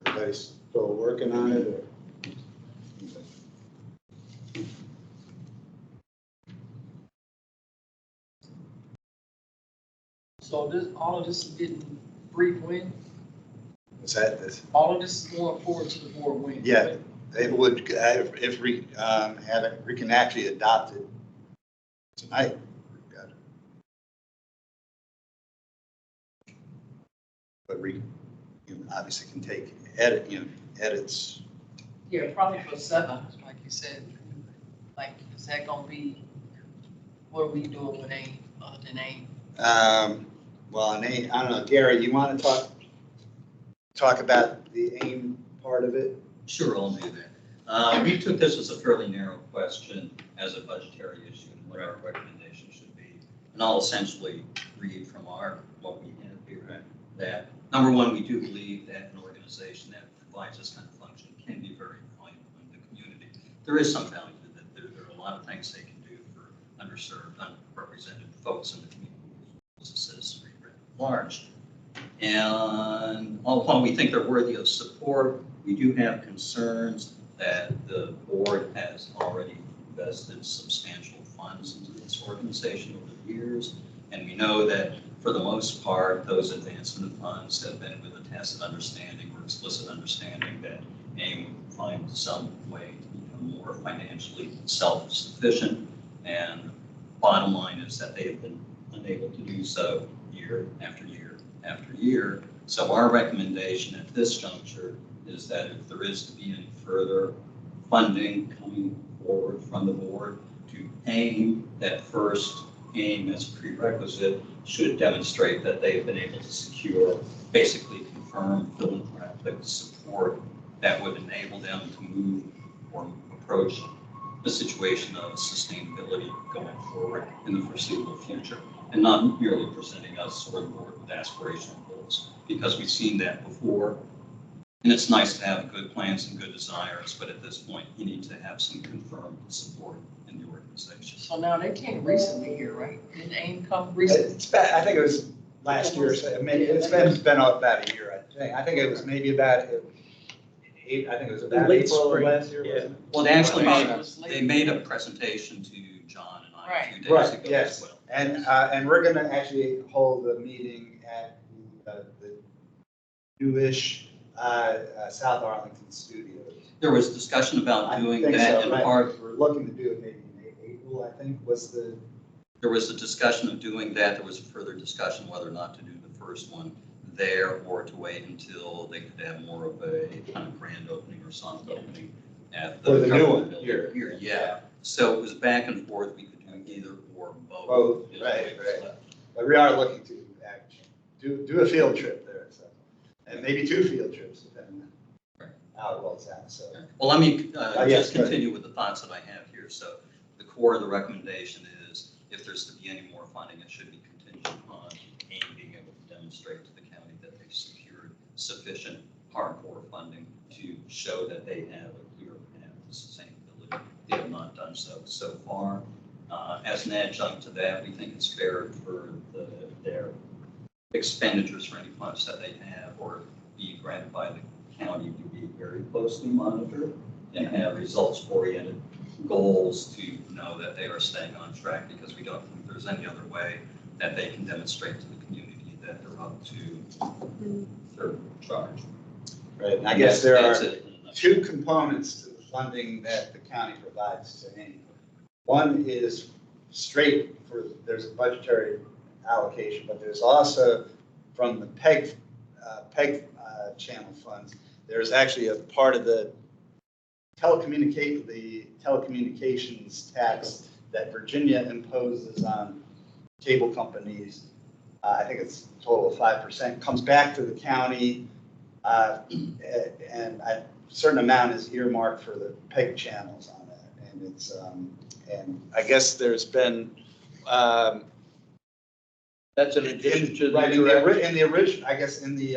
[SPEAKER 8] Everybody's still working on it, or?
[SPEAKER 12] So this, all of this is getting brief win?
[SPEAKER 8] What's that? This?
[SPEAKER 12] All of this is going forward to the board win?
[SPEAKER 8] Yeah, it would, if we, have it, we can actually adopt it tonight. Got it. But we, obviously can take edits.
[SPEAKER 12] Yeah, probably for 7, like you said. Like, is that gonna be, what are we doing with AIM, other than AIM?
[SPEAKER 8] Well, and I don't know, Gary, you want to talk about the AIM part of it?
[SPEAKER 7] Sure, I'll do that. We took this as a fairly narrow question as a budgetary issue and what our recommendation should be. And I'll essentially read from what we have here, that number one, we do believe that an organization that provides this kind of function can be very valuable in the community. There is some value to that. There are a lot of things they can do for underserved, underrepresented folks in the community as a citizenry writ large. And while we think they're worthy of support, we do have concerns that the board has already invested substantial funds into this organization over the years. And we know that for the most part, those advancement funds have been with a tacit understanding or explicit understanding that AIM would find some way to become more financially self-sufficient. And bottom line is that they have been unable to do so year after year after year. So our recommendation at this juncture is that if there is to be any further funding coming forward from the board to AIM, that first AIM as a prerequisite should demonstrate that they've been able to secure basically confirmed philanthropic support that would enable them to move or approach a situation of sustainability going forward in the foreseeable future, and not merely presenting us or the board with aspirational goals, because we've seen that before. And it's nice to have good plans and good desires, but at this point, you need to have some confirmed support in the organization.
[SPEAKER 12] So now they came recently here, right? Didn't AIM come recently?
[SPEAKER 8] It's been, I think it was last year, so maybe it's been about a year, I think. I think it was maybe about I think it was about
[SPEAKER 3] Late
[SPEAKER 8] April of
[SPEAKER 3] spring.
[SPEAKER 8] last year,
[SPEAKER 3] Yeah.
[SPEAKER 8] wasn't it?
[SPEAKER 7] Well, they actually
[SPEAKER 12] Right.
[SPEAKER 7] they made a presentation to John and I a few days
[SPEAKER 8] Right,
[SPEAKER 7] ago
[SPEAKER 8] yes.
[SPEAKER 7] as well.
[SPEAKER 8] And we're gonna actually hold a meeting at the newish South Arlington Studios.
[SPEAKER 7] There was discussion about
[SPEAKER 8] I
[SPEAKER 7] doing
[SPEAKER 8] think
[SPEAKER 7] that
[SPEAKER 8] so,
[SPEAKER 7] in
[SPEAKER 8] right.
[SPEAKER 7] part.
[SPEAKER 8] We're looking to do it maybe in April, I think, was the.
[SPEAKER 7] There was a discussion of doing that. There was further discussion whether or not to do the first one there or to wait until they could have more of a kind of grand opening or soft opening at the.
[SPEAKER 8] For the new
[SPEAKER 7] government
[SPEAKER 8] one
[SPEAKER 7] building
[SPEAKER 8] here.
[SPEAKER 7] Here, yeah. So it was back and forth. We could do either or both.
[SPEAKER 8] Both,
[SPEAKER 7] is the
[SPEAKER 8] right,
[SPEAKER 7] way it was
[SPEAKER 8] right.
[SPEAKER 7] left.
[SPEAKER 8] But we are looking to do a field trip there, so, and maybe 2 field trips, depending on how it rolls out, so.
[SPEAKER 7] Well, let me
[SPEAKER 8] yes,
[SPEAKER 7] just
[SPEAKER 8] go ahead.
[SPEAKER 7] continue with the thoughts that I have here. So the core of the recommendation is if there's to be any more funding, it should be contingent on AIM being able to demonstrate to the county that they've secured sufficient hardcore funding to show that they have a clear path to sustainability. They have not done so far. As an adjunct to that, we think it's fair for their expenditures for any funds that they have or be granted by the county to be very closely monitored and have results-oriented goals to know that they are staying on track, because we don't think there's any other way that they can demonstrate to the community that they're up to their charge.
[SPEAKER 8] Right, and I guess there
[SPEAKER 7] That's
[SPEAKER 8] are
[SPEAKER 7] it.
[SPEAKER 8] 2 components to the funding that the county provides to AIM. One is straight for, there's a budgetary allocation, but there's also from the PEG channel funds, there's actually a part of the telecommunications tax that Virginia imposes on cable companies. I think it's a total of 5%, comes back to the county, and a certain amount is earmarked for the PEG channels on that. And it's, and I guess there's been,
[SPEAKER 1] That's an addition to the
[SPEAKER 8] right,
[SPEAKER 1] direct.
[SPEAKER 8] in the original, I guess in the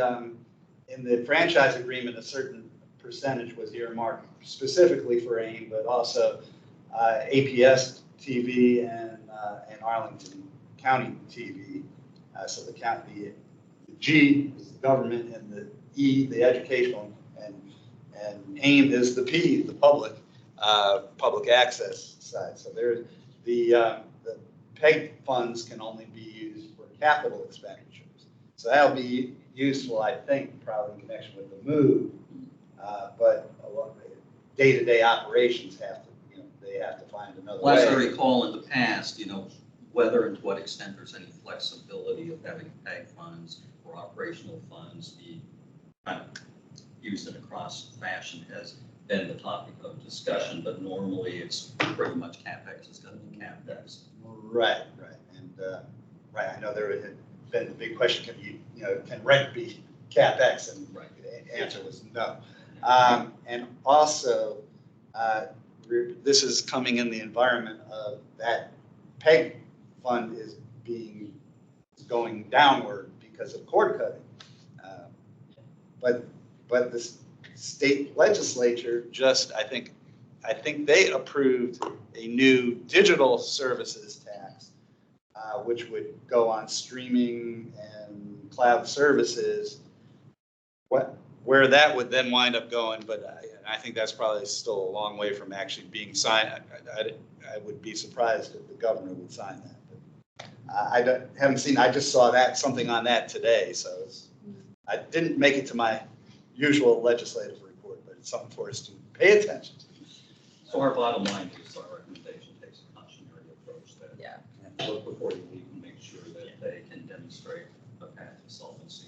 [SPEAKER 8] franchise agreement, a certain percentage was earmarked specifically for AIM, but also APS TV and Arlington County TV. So the county, the G is the government, and the E, the educational, and AIM is the P, the public access side. So there's the PEG funds can only be used for capital expenditures. So that'll be useful, I think, probably in connection with the move. But a lot of day-to-day operations have to, they have to find another way.
[SPEAKER 7] Well, as I recall in the past, whether and to what extent there's any flexibility of having PEG funds or operational funds be kind of used in a cross fashion has been the topic of discussion, but normally it's pretty much CapEx is going to be CapEx.
[SPEAKER 8] Right. And, right, I know there had been the big question, can rent be CapEx? And
[SPEAKER 7] right.
[SPEAKER 8] The answer was no. And also, this is coming in the environment of that PEG fund is going downward because of cord cutting. But the state legislature just, I think they approved a new digital services tax, which would go on streaming and cloud services. Where that would then wind up going, but I think that's probably still a long way from actually being signed. I would be surprised if the governor would sign that. But haven't seen, I just saw something on that today, so I didn't make it to my usual legislative report, but it's something for us to pay attention to.
[SPEAKER 7] So our bottom line is our recommendation takes a cautionary approach that look before you leave and make sure that they can demonstrate a path to solvency.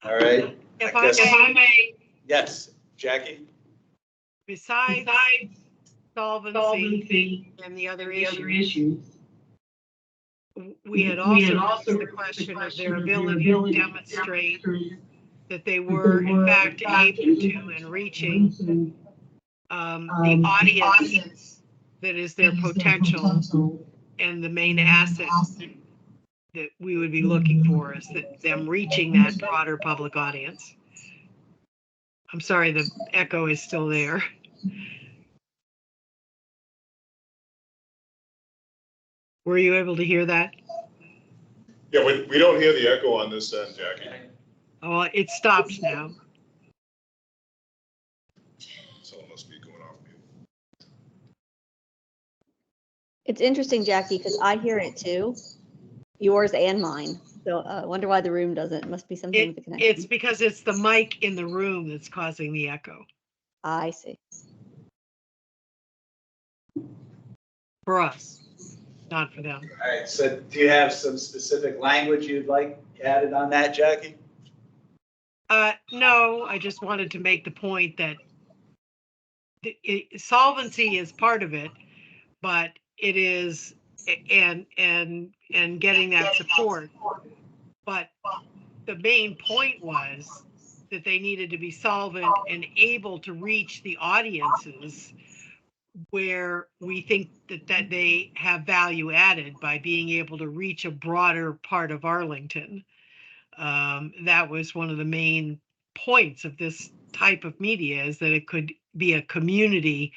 [SPEAKER 8] All right.
[SPEAKER 2] If
[SPEAKER 8] I guess-
[SPEAKER 2] I may,
[SPEAKER 8] Yes, Jackie?
[SPEAKER 2] besides solvency and the other issues, we had also raised the question of their ability to demonstrate that they were in fact able to and reaching the audience that is their potential and the main asset that we would be looking for is that them reaching that broader public audience. I'm sorry, the echo is still there. Were you able to hear that?
[SPEAKER 4] Yeah, we don't hear the echo on this end, Jackie.
[SPEAKER 2] Oh, it stopped now.
[SPEAKER 4] Someone must be going off mute.
[SPEAKER 6] It's interesting, Jackie, because I hear it too, yours and mine. So I wonder why the room doesn't. It must be something with the connection.
[SPEAKER 2] It's because it's the mic in the room that's causing the echo
[SPEAKER 6] I see.
[SPEAKER 2] for us, not for them.
[SPEAKER 8] All right, so do you have some specific language you'd like added on that, Jackie?
[SPEAKER 2] No, I just wanted to make the point that solvency is part of it, but it is, and getting that support. But the main point was that they needed to be solvent and able to reach the audiences where we think that they have value added by being able to reach a broader part of Arlington. That was one of the main points of this type of media, is that it could be a community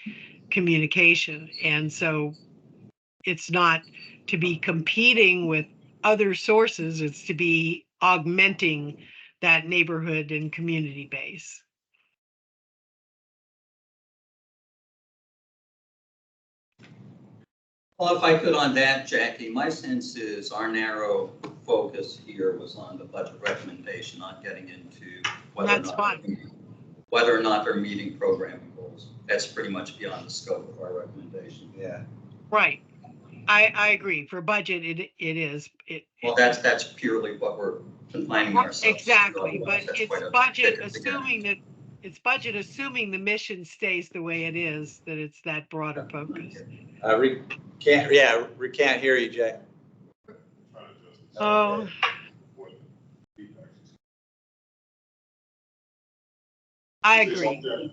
[SPEAKER 2] communication. And so it's not to be competing with other sources, it's to be augmenting that neighborhood and community base.
[SPEAKER 7] Well, if I could on that, Jackie, my sense is our narrow focus here was on the budget recommendation, not getting into whether or not they're meeting programming goals. That's pretty much beyond the scope of our recommendation.
[SPEAKER 8] Yeah.
[SPEAKER 2] Right. I agree. For budget, it is.
[SPEAKER 7] Well, that's purely what we're confining ourselves to.
[SPEAKER 2] Exactly, but
[SPEAKER 7] That's
[SPEAKER 2] it's
[SPEAKER 7] quite a
[SPEAKER 2] budget
[SPEAKER 7] bit
[SPEAKER 2] assuming that assuming the mission stays the way it is, that it's that broader focus.
[SPEAKER 8] We can't hear you, Jack.
[SPEAKER 2] Oh. I agree.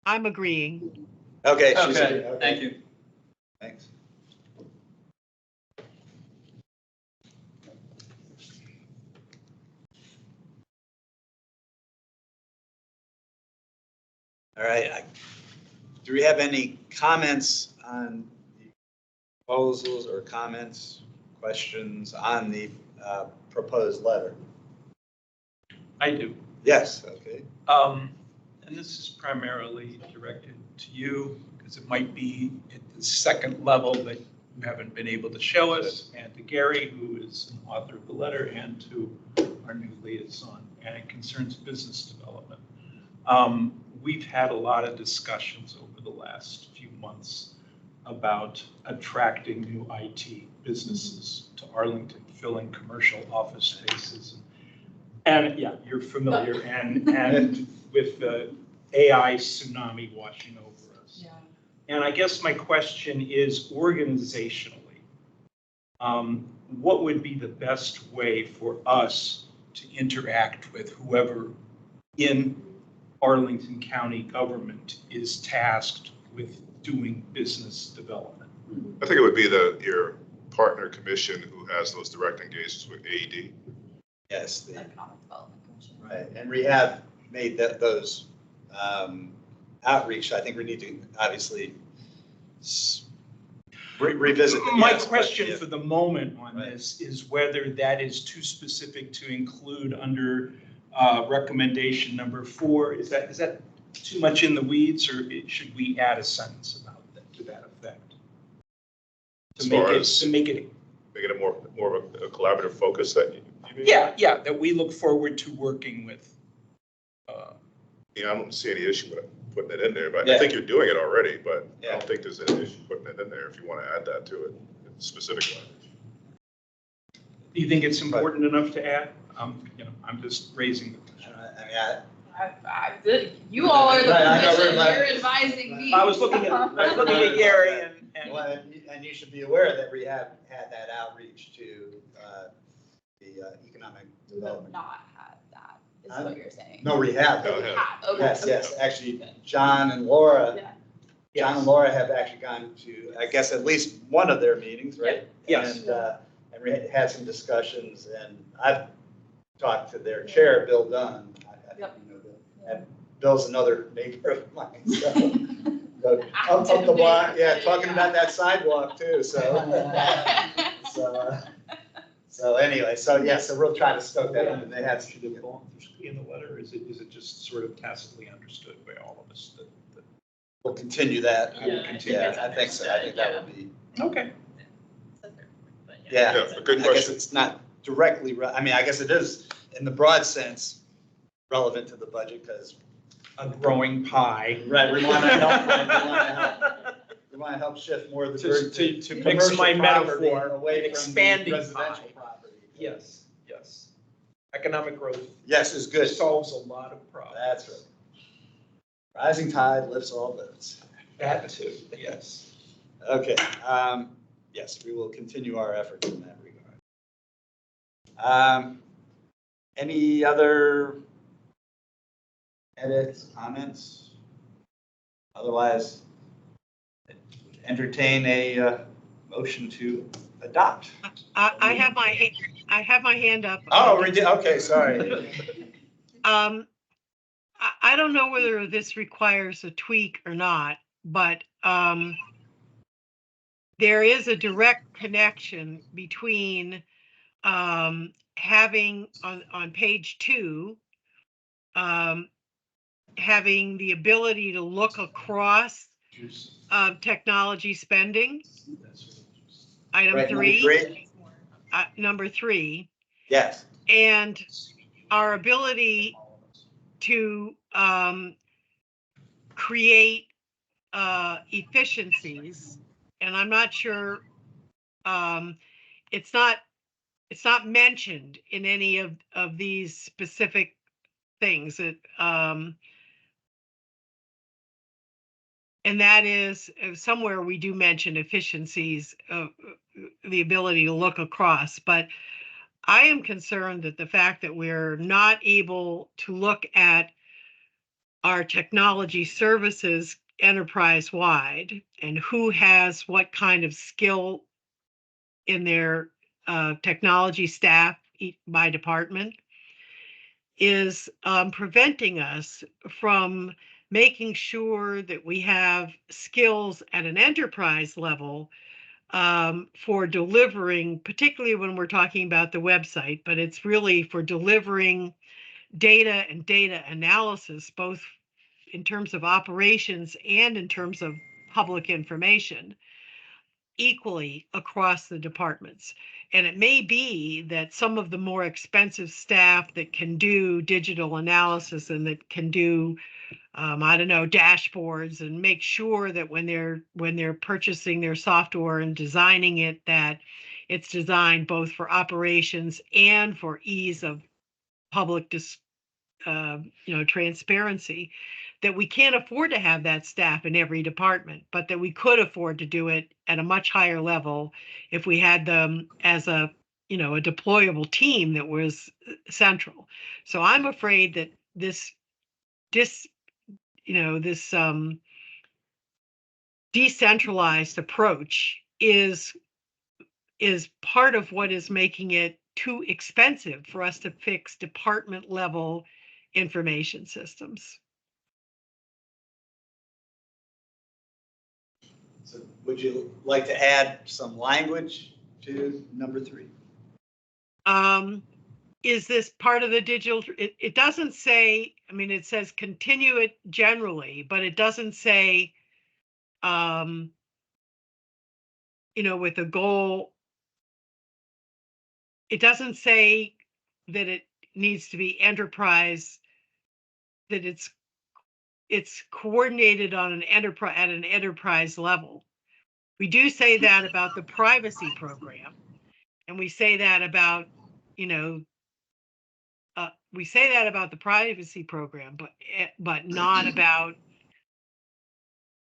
[SPEAKER 2] I'm agreeing.
[SPEAKER 8] Okay.
[SPEAKER 7] Okay, thank you.
[SPEAKER 8] Thanks. All right. Do we have any comments on the proposals or comments, questions on the proposed letter?
[SPEAKER 10] I do.
[SPEAKER 8] Yes, okay.
[SPEAKER 10] And this is primarily directed to you, because it might be at the second level that you haven't been able to show us, and to Gary, who is an author of the letter, and to our new liaison, and it concerns business development. We've had a lot of discussions over the last few months about attracting new IT businesses to Arlington, filling commercial office spaces. And yeah, you're familiar, and with the AI tsunami washing over us.
[SPEAKER 12] Yeah.
[SPEAKER 10] And I guess my question is, organizationally, what would be the best way for us to interact with whoever in Arlington County government is tasked with doing business development?
[SPEAKER 4] I think it would be your partner commission who has those direct engagements with AED.
[SPEAKER 8] Yes.
[SPEAKER 5] Economic Development Commission.
[SPEAKER 8] Right, and we have made those outreach. I think we need to obviously revisit.
[SPEAKER 10] My question for the moment on this is whether that is too specific to include under recommendation number 4. Is that too much in the weeds, or should we add a sentence about that to that effect? To make it
[SPEAKER 4] a more of a collaborative focus that you mean?
[SPEAKER 10] Yeah, that we look forward to working with.
[SPEAKER 4] I don't see any issue with putting it in there, but I think you're doing it already, but I don't think there's any issue putting it in there if you want to add that to it, specific language.
[SPEAKER 10] Do you think it's important enough to add? I'm just raising the question.
[SPEAKER 5] You all are the commission,
[SPEAKER 8] right.
[SPEAKER 5] you're advising me.
[SPEAKER 10] I was looking at Gary and.
[SPEAKER 8] Well, and you should be aware that we have had that outreach to the economic development.
[SPEAKER 5] Not had that, is what you're saying.
[SPEAKER 8] No, we have.
[SPEAKER 5] Oh, we have, okay.
[SPEAKER 8] Yes, actually, John and Laura have actually gone to, I guess, at least one of their meetings, right?
[SPEAKER 10] Yes.
[SPEAKER 8] And we had some discussions, and I've talked to their chair, Bill Dunn. I think you know Bill. And Bill's another neighbor of mine, so up the block, talking about that sidewalk too, so anyway, so we'll try to stoke that in, and they had
[SPEAKER 10] Should it belong in the letter, or is it just sort of tacitly understood by all of us that
[SPEAKER 8] we'll continue that.
[SPEAKER 11] I
[SPEAKER 8] think so. I think that would be.
[SPEAKER 10] Okay.
[SPEAKER 8] Yeah,
[SPEAKER 4] a good
[SPEAKER 8] I guess
[SPEAKER 4] question.
[SPEAKER 8] it's not directly, I mean, I guess it is in the broad sense relevant to the budget because.
[SPEAKER 10] A growing pie.
[SPEAKER 8] Right, we want to help, we want to help shift more of the burden
[SPEAKER 10] To mix my
[SPEAKER 8] commercial property
[SPEAKER 10] metaphor,
[SPEAKER 8] away from
[SPEAKER 10] expanding
[SPEAKER 8] residential
[SPEAKER 10] pie.
[SPEAKER 8] property.
[SPEAKER 10] Yes, yes. Economic growth
[SPEAKER 8] Yes, is good.
[SPEAKER 10] solves a lot of problems.
[SPEAKER 8] That's right. Rising tide lifts all boats.
[SPEAKER 10] That too, yes.
[SPEAKER 8] Okay, yes, we will continue our efforts in that regard. Any other edits, comments? Otherwise, entertain a motion to adopt.
[SPEAKER 2] I have my hand up.
[SPEAKER 8] Oh, we did, okay, sorry.
[SPEAKER 2] I don't know whether this requires a tweak or not, but there is a direct connection between having on page 2, having the ability to look across technology spending. Item
[SPEAKER 8] Right,
[SPEAKER 2] 3. Number 3.
[SPEAKER 8] Yes.
[SPEAKER 2] And our ability to create efficiencies, and I'm not sure, it's not mentioned in any of these specific things that, and that is somewhere we do mention efficiencies, the ability to look across, but I am concerned that the fact that we're not able to look at our technology services enterprise-wide and who has what kind of skill in their technology staff by department is preventing us from making sure that we have skills at an enterprise level for delivering, particularly when we're talking about the website, but it's really for delivering data and data analysis, both in terms of operations and in terms of public information, equally across the departments. And it may be that some of the more expensive staff that can do digital analysis and that can do I don't know, dashboards and make sure that when they're purchasing their software and designing it, that it's designed both for operations and for ease of public transparency, that we can't afford to have that staff in every department, but that we could afford to do it at a much higher level if we had them as a deployable team that was central. So I'm afraid that this decentralized approach is part of what is making it too expensive for us to fix department level information systems.
[SPEAKER 8] So would you like to add some language to number 3?
[SPEAKER 2] Is this part of the digital? It doesn't say, I mean, it says continue it generally, but it doesn't say, with a goal. It doesn't say that it needs to be enterprise, that it's coordinated on an enterprise level. We do say that about the privacy program, and we say that about the privacy program, but not about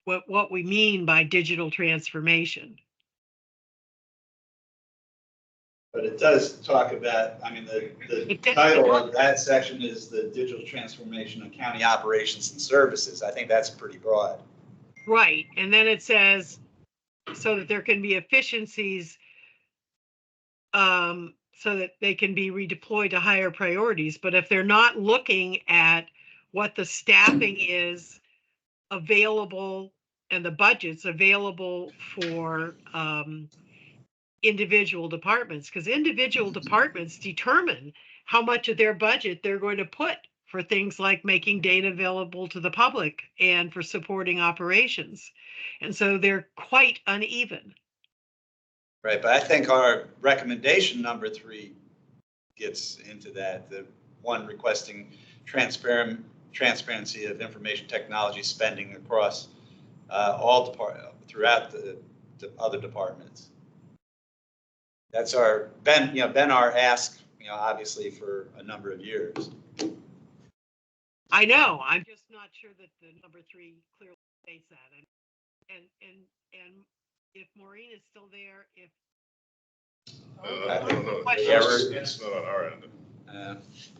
[SPEAKER 2] what we mean by digital transformation.
[SPEAKER 8] But it does talk about, I mean, the title of that section is the digital transformation of county operations and services. I think that's pretty broad.
[SPEAKER 2] Right, and then it says, so that there can be efficiencies, so that they can be redeployed to higher priorities. But if they're not looking at what the staffing is available and the budgets available for individual departments, because individual departments determine how much of their budget they're going to put for things like making data available to the public and for supporting operations. And so they're quite uneven.
[SPEAKER 8] Right, but I think our recommendation number 3 gets into that. The one requesting transparency of information technology spending across all throughout the other departments. That's been our ask, obviously for a number of years.
[SPEAKER 2] I know, I'm just not sure that the number 3 clearly states that. And if Maureen is still there, if.
[SPEAKER 4] I don't know.
[SPEAKER 2] Yeah,
[SPEAKER 4] It's not on our end.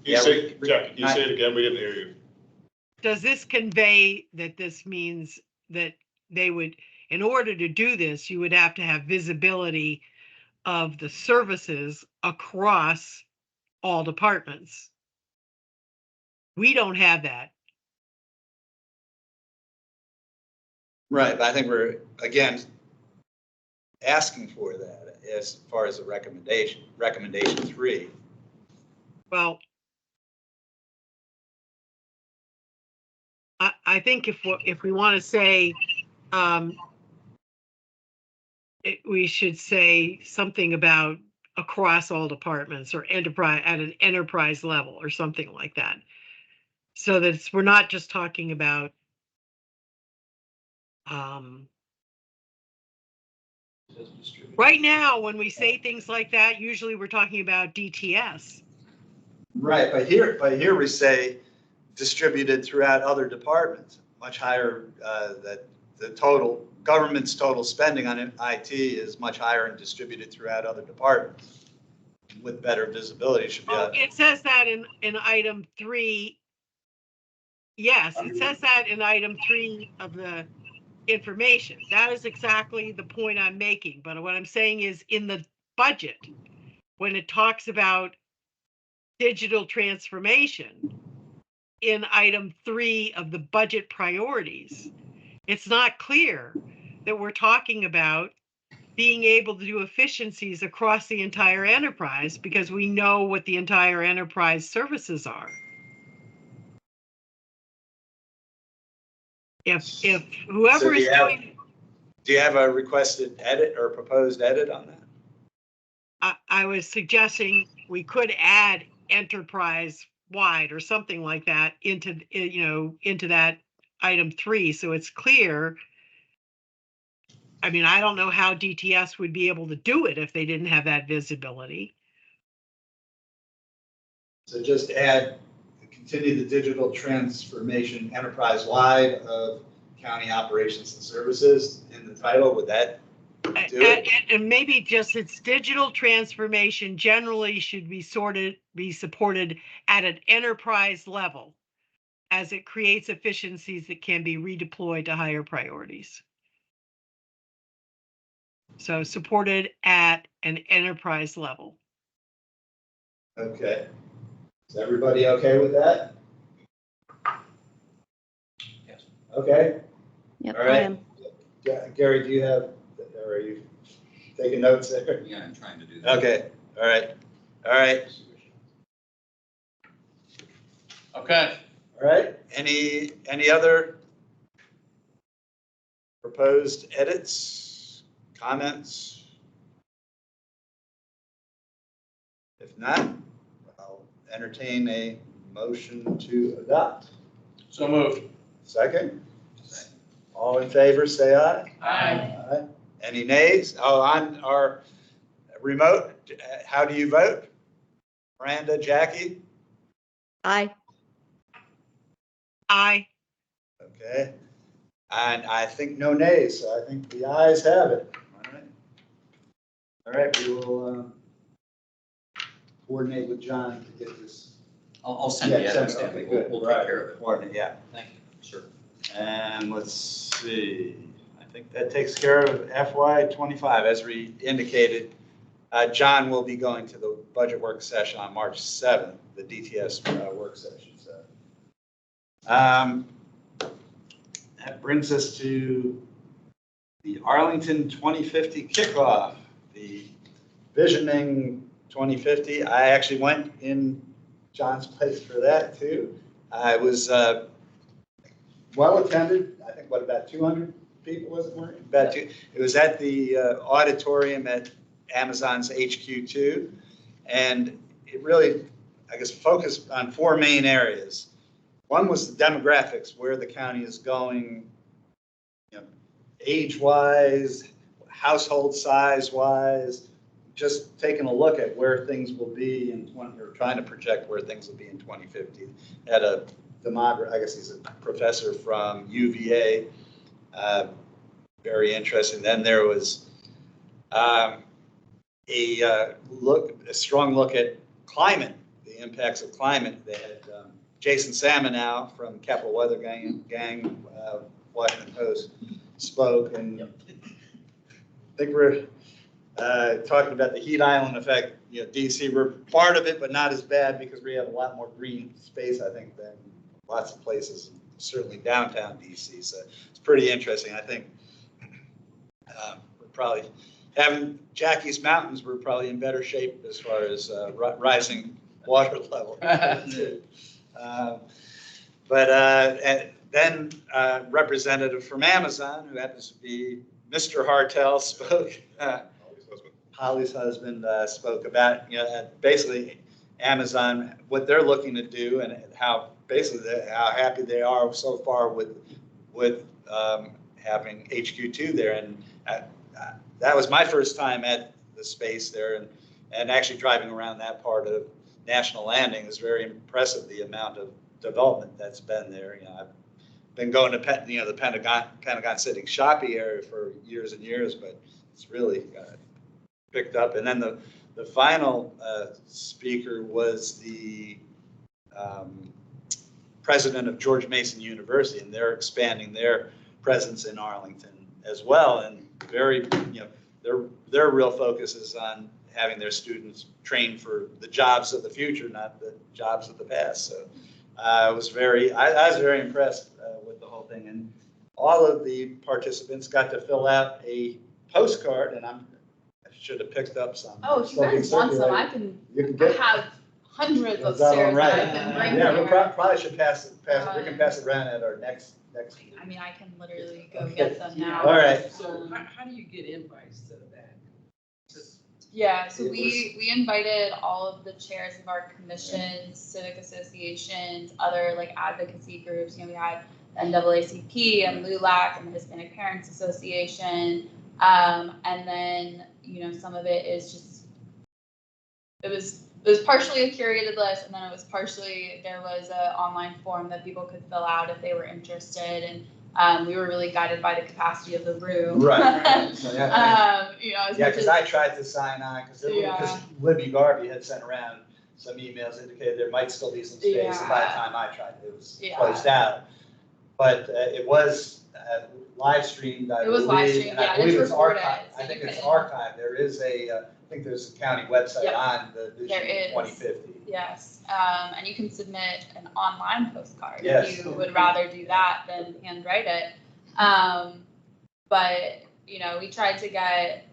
[SPEAKER 8] Jackie,
[SPEAKER 4] Can you say it again? We didn't hear you.
[SPEAKER 2] Does this convey that this means that they would, in order to do this, you would have to have visibility of the services across all departments? We don't have that.
[SPEAKER 8] Right, but I think we're, again, asking for that as far as the recommendation 3.
[SPEAKER 2] Well, I think if we want to say, we should say something about across all departments or enterprise at an enterprise level or something like that. So that we're not just talking about right now, when we say things like that, usually we're talking about DTS.
[SPEAKER 8] Right, but here we say distributed throughout other departments, much higher, that the government's total spending on IT is much higher and distributed throughout other departments with better visibility. Should be.
[SPEAKER 2] It says that in item 3. Yes, it says that in item 3 of the information. That is exactly the point I'm making. But what I'm saying is in the budget, when it talks about digital transformation in item 3 of the budget priorities, it's not clear that we're talking about being able to do efficiencies across the entire enterprise because we know what the entire enterprise services are. If whoever is doing.
[SPEAKER 8] Do you have a requested edit or proposed edit on that?
[SPEAKER 2] I was suggesting we could add enterprise wide or something like that into that item 3, so it's clear. I mean, I don't know how DTS would be able to do it if they didn't have that visibility.
[SPEAKER 8] So just continue the digital transformation enterprise-wide of county operations and services in the title. Would that do it?
[SPEAKER 2] And maybe just its digital transformation generally should be supported at an enterprise level as it creates efficiencies that can be redeployed to higher priorities. So supported at an enterprise level.
[SPEAKER 8] Okay. Is everybody okay with that?
[SPEAKER 7] Yes.
[SPEAKER 8] Okay.
[SPEAKER 6] Yep,
[SPEAKER 8] All right.
[SPEAKER 6] I am.
[SPEAKER 8] Gary, do you have, or are you taking notes there?
[SPEAKER 7] Yeah, I'm trying to do that.
[SPEAKER 8] Okay. All right. All right.
[SPEAKER 1] Okay.
[SPEAKER 8] All right. Any other proposed edits, comments? If not, I'll entertain a motion to adopt.
[SPEAKER 1] So moved.
[SPEAKER 8] Second? All in favor, say aye.
[SPEAKER 1] Aye.
[SPEAKER 8] Aye. Any nays? Oh, on our remote, how do you vote? Miranda, Jackie?
[SPEAKER 6] Aye.
[SPEAKER 2] Aye.
[SPEAKER 8] Okay. And I think no nays, so I think the ayes have it. All right. All right, we will coordinate with John to get this.
[SPEAKER 7] I'll send you edits.
[SPEAKER 8] Okay,
[SPEAKER 7] We'll
[SPEAKER 8] good.
[SPEAKER 7] take
[SPEAKER 8] Right.
[SPEAKER 7] care of it.
[SPEAKER 8] Coordinate, yeah.
[SPEAKER 7] Thank you. Sure.
[SPEAKER 8] And let's see, I think that takes care of FY25. As we indicated, John will be going to the budget work session on March 7th, the DTS work session. So that brings us to the Arlington 2050 kickoff, the Visioning 2050. I actually went in John's place for that too. I was well attended. I think about 200 people was it? About two. It was at the auditorium at Amazon's HQ2, and it really, I guess, focused on 4 main areas. One was the demographics, where the county is going, age-wise, household size-wise, just taking a look at where things will be in 20, or trying to project where things will be in 2050. Had a demographer, I guess he's a professor from UVA, very interesting. Then there was a strong look at climate, the impacts of climate. They had Jason Samonow from Capital Weather Gang, Washington Post, spoke, and I think we're talking about the heat island effect. DC, we're part of it, but not as bad because we have a lot more green space, I think, than lots of places, certainly downtown DC. So it's pretty interesting. I think we're probably having Jackie's Mountains, we're probably in better shape as far as rising water level. And then representative from Amazon, who happens to be Mr. Hartel, spoke. Holly's husband spoke about basically Amazon, what they're looking to do, and how how happy they are so far with having HQ2 there. And that was my first time at the space there, and actually driving around that part of National Landing is very impressive. The amount of development that's been there. I've been going to the Pentagon City shopping area for years and years, but it's really picked up. And then the final speaker was the president of George Mason University, and they're expanding their presence in Arlington as well. And very, their real focus is on having their students trained for the jobs of the future, not the jobs of the past. So I was very impressed with the whole thing. And all of the participants got to fill out a postcard, and I should have picked up some.
[SPEAKER 5] Oh, if you guys want some, I have hundreds of
[SPEAKER 8] that
[SPEAKER 5] shares
[SPEAKER 8] right?
[SPEAKER 5] that I can bring
[SPEAKER 8] Yeah, we
[SPEAKER 5] here.
[SPEAKER 8] probably should pass it. We can pass it around at our next meeting.
[SPEAKER 5] I mean, I can literally go
[SPEAKER 8] Okay.
[SPEAKER 5] get them now.
[SPEAKER 8] All right.
[SPEAKER 12] So how do you get invites to that?
[SPEAKER 5] Yeah, so we invited all of the chairs of our commissions, civic associations, other like advocacy groups. We had NAACP and LULAC and the Hispanic Parents Association. And then, some of it is just, it was partially a curated list, and then it was partially, there was an online form that people could fill out if they were interested. And we were really guided by the capacity of the room.
[SPEAKER 8] Right. So, because I
[SPEAKER 5] I
[SPEAKER 8] tried to sign on because Libby Garvey had sent around some emails indicated there might still be some space. And by the time I tried, it was closed out. But it was live streamed.
[SPEAKER 5] It was live streamed,
[SPEAKER 8] I believe it's
[SPEAKER 5] recorded.
[SPEAKER 8] archived. I think it's archived. There is I think there's a county website on the Vision 2050.
[SPEAKER 5] Yes, and you can submit an online postcard
[SPEAKER 8] Yes.
[SPEAKER 5] if you would rather do that than handwrite it. But we tried to get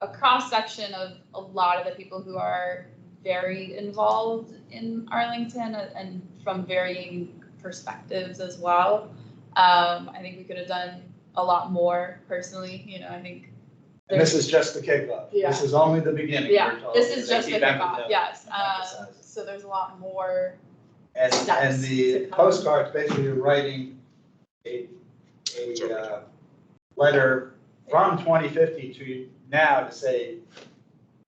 [SPEAKER 5] a cross section of a lot of the people who are very involved in Arlington and from varying perspectives as well. I think we could have done a lot more personally. I think.
[SPEAKER 8] And this is just the kickoff.
[SPEAKER 5] Yeah.
[SPEAKER 8] This is only the beginning.
[SPEAKER 5] Yeah,
[SPEAKER 8] we're told.
[SPEAKER 5] this is just the
[SPEAKER 8] Keep
[SPEAKER 5] kickoff. Yes.
[SPEAKER 8] emphasizing.
[SPEAKER 5] So there's a lot more.
[SPEAKER 8] And
[SPEAKER 5] steps
[SPEAKER 8] the
[SPEAKER 5] to come.
[SPEAKER 8] postcards, basically you're writing a letter from 2050 to now to say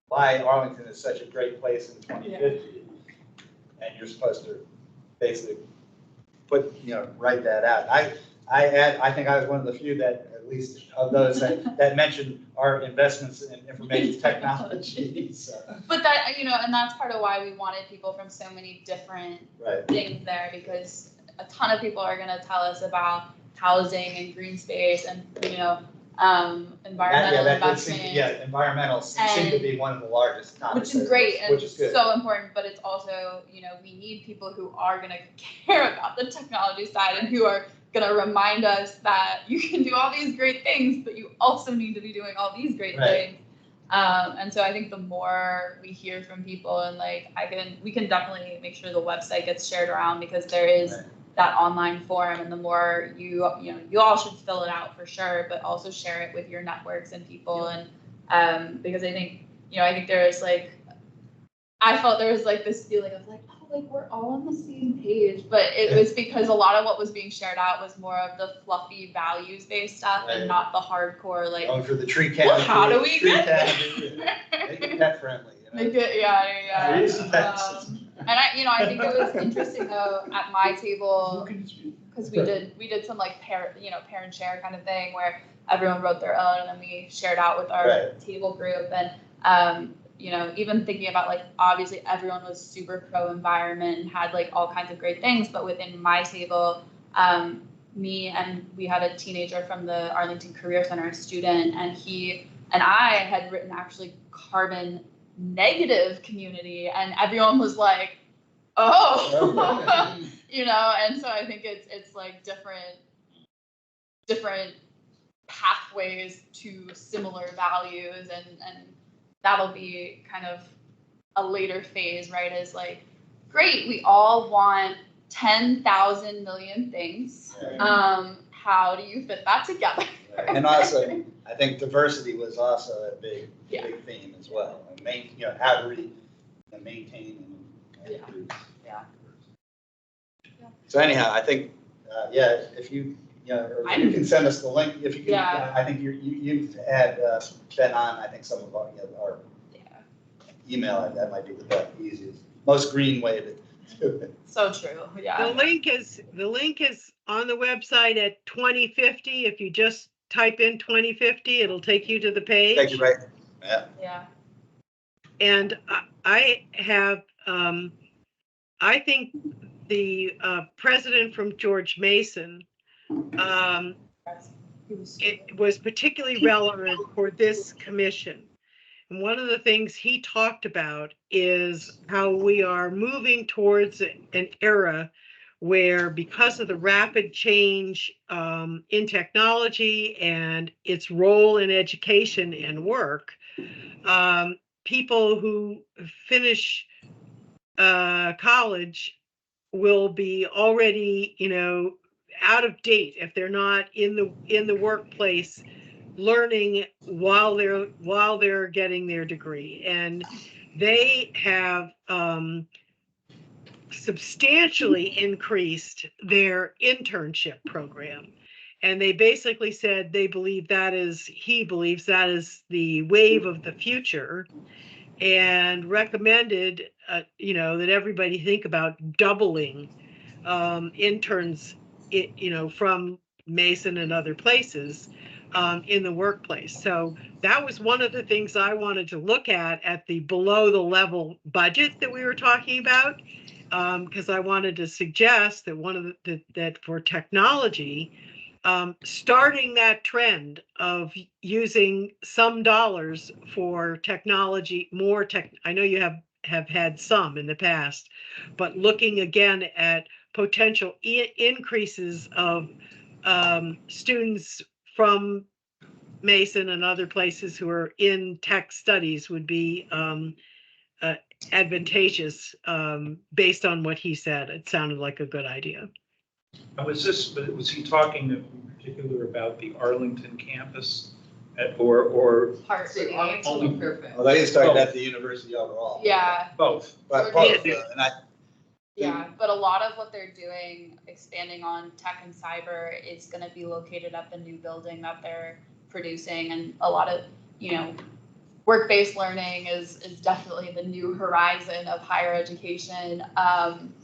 [SPEAKER 8] why Arlington is such a great place in 2050. And you're supposed to basically write that out. I think I was one of the few that, at least of those that mentioned our investments in information technology. So.
[SPEAKER 5] But that, and that's part of why we wanted people from so many different things there, because a ton of people are going to tell us about housing and green space and, environmental investment.
[SPEAKER 8] Environmental seem to be one of the largest topics.
[SPEAKER 5] Which is great and
[SPEAKER 8] which is good.
[SPEAKER 5] so important, but it's also, we need people who are going to care about the technology side and who are going to remind us that you can do all these great things, but you also need to be doing all these great things. And so I think the more we hear from people and we can definitely make sure the website gets shared around, because there is that online forum, and the more you all should fill it out for sure, but also share it with your networks and people. And because I think there is I felt there was like this feeling of like, oh, like we're all on the same page. But it was because a lot of what was being shared out was more of the fluffy values-based stuff and not the hardcore like.
[SPEAKER 8] Going for the tree
[SPEAKER 5] Well,
[SPEAKER 8] canopy.
[SPEAKER 5] how do we
[SPEAKER 8] tree
[SPEAKER 5] get
[SPEAKER 8] canopy, make it pet friendly. You know?
[SPEAKER 5] Make it, yeah.
[SPEAKER 8] Trees and pets.
[SPEAKER 5] And I think it was interesting though at my table because we did some like parent share kind of thing where everyone wrote their own and then we shared out with our table group and even thinking about like obviously everyone was super pro environment and had like all kinds of great things, but within my table, me and we had a teenager from the Arlington Career Center, a student, and he and I had written actually carbon negative community, and everyone was like, oh, and so I think it's like different pathways to similar values, and that'll be kind of a later phase, right? Is like, great, we all want 10,000 million things. How do you fit that together?
[SPEAKER 8] And also, I think diversity was also a big theme as well. And how to maintain and improve. So anyhow, I think, if you can send us the link. If you can, I think you've had Ben on. I think some of our email. That might be the easiest, most green way to do it.
[SPEAKER 5] So true. Yeah.
[SPEAKER 2] The link is on the website at 2050. If you just type in 2050, it'll take you to the page.
[SPEAKER 8] Thank you, right? Yeah.
[SPEAKER 5] Yeah.
[SPEAKER 2] And I have, I think the president from George Mason, it was particularly relevant for this commission. And one of the things he talked about is how we are moving towards an era where, because of the rapid change in technology and its role in education and work, people who finish college will be already, out of date if they're not in the workplace learning while they're getting their degree. And they have substantially increased their internship program. And they basically said he believes that is the wave of the future, and recommended, that everybody think about doubling interns, from Mason and other places in the workplace. So that was one of the things I wanted to look at the below the level budget that we were talking about, because I wanted to suggest that that for technology, starting that trend of using some dollars for technology, I know you have had some in the past, but looking again at potential increases of students from Mason and other places who are in tech studies would be advantageous based on what he said. It sounded like a good idea.
[SPEAKER 10] Was he talking in particular about the Arlington campus or
[SPEAKER 12] Only Fairfax.
[SPEAKER 8] Well, they started at the university overall.
[SPEAKER 5] Yeah.
[SPEAKER 10] Both.
[SPEAKER 8] But both,
[SPEAKER 5] but a lot of what they're doing, expanding on tech and cyber, is going to be located at the new building that they're producing, and a lot of work-based learning is definitely the new horizon of higher education.